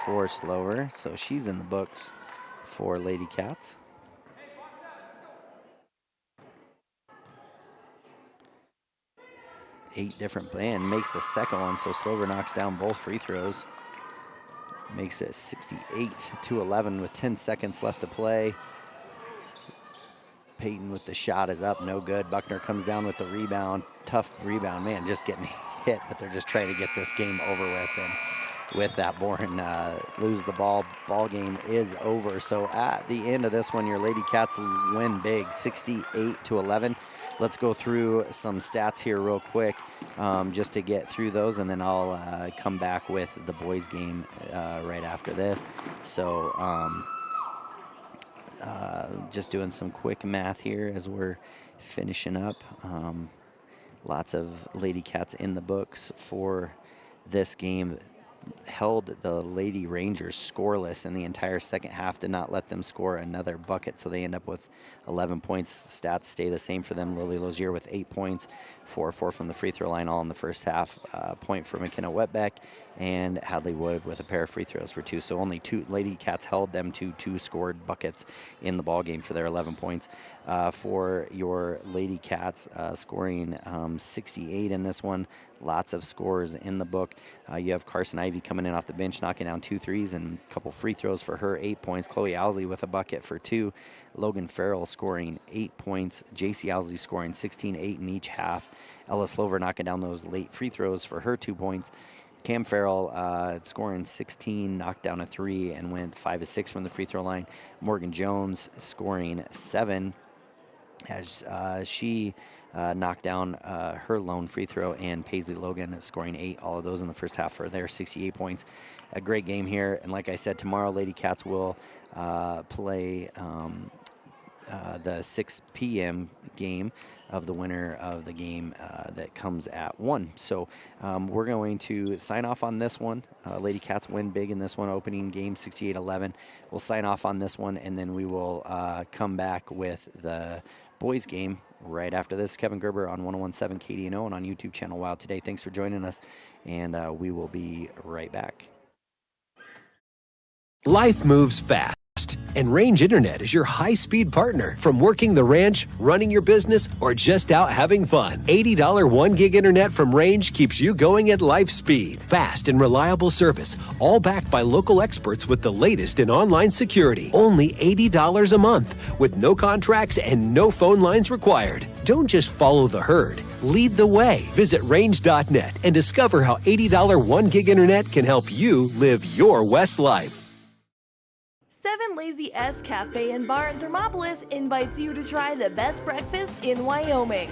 for Slover, so she's in the books for Lady Cats. Eight different, and makes the second one, so Slover knocks down both free throws. Makes it 68-11 with 10 seconds left to play. Peyton with the shot is up, no good. Buckner comes down with the rebound. Tough rebound, man, just getting hit, but they're just trying to get this game over with. And with that, Boren lose the ball. Ball game is over. So at the end of this one, your Lady Cats win big, 68-11. Let's go through some stats here real quick just to get through those, and then I'll come back with the boys game right after this. So just doing some quick math here as we're finishing up. Lots of Lady Cats in the books for this game. held the Lady Rangers scoreless in the entire second half, did not let them score another bucket, so they end up with 11 points. Stats stay the same for them. Lily Lozier with 8 points, 4 from the free throw line, all in the first half. Point for McKenna Wetbeck, and Hadley Wood with a pair of free throws for 2. So only 2 Lady Cats held them to 2 scored buckets in the ball game for their 11 points. For your Lady Cats, scoring 68 in this one. Lots of scores in the book. You have Carson Ivey coming in off the bench, knocking down 2 threes and a couple free throws for her, 8 points. Chloe Owsley with a bucket for 2. Logan Farrell scoring 8 points. JC Owsley scoring 16, 8 in each half. Ella Slover knocking down those late free throws for her 2 points. Cam Farrell scoring 16, knocked down a 3, and went 5 of 6 from the free throw line. Morgan Jones scoring 7 as she knocked down her lone free throw, and Paisley Logan scoring 8, all of those in the first half for their 68 points. A great game here, and like I said, tomorrow Lady Cats will play the 6 p.m. game of the winner of the game that comes at 1. So we're going to sign off on this one. Lady Cats win big in this one, opening game 68-11. We'll sign off on this one, and then we will come back with the boys game right after this. Kevin Gerber on 101.7 KDNO and on YouTube channel Wild Today. Thanks for joining us, and we will be right back. Life moves fast, and Range Internet is your high-speed partner. From working the ranch, running your business, or just out having fun, $80 1 gig internet from Range keeps you going at life speed. Fast and reliable service, all backed by local experts with the latest in online security. Only $80 a month, with no contracts and no phone lines required. Don't just follow the herd. Lead the way. Visit range.net and discover how $80 1 gig internet can help you live your West life. 7 Lazy S Cafe and Bar in Thermopolis invites you to try the best breakfast in Wyoming.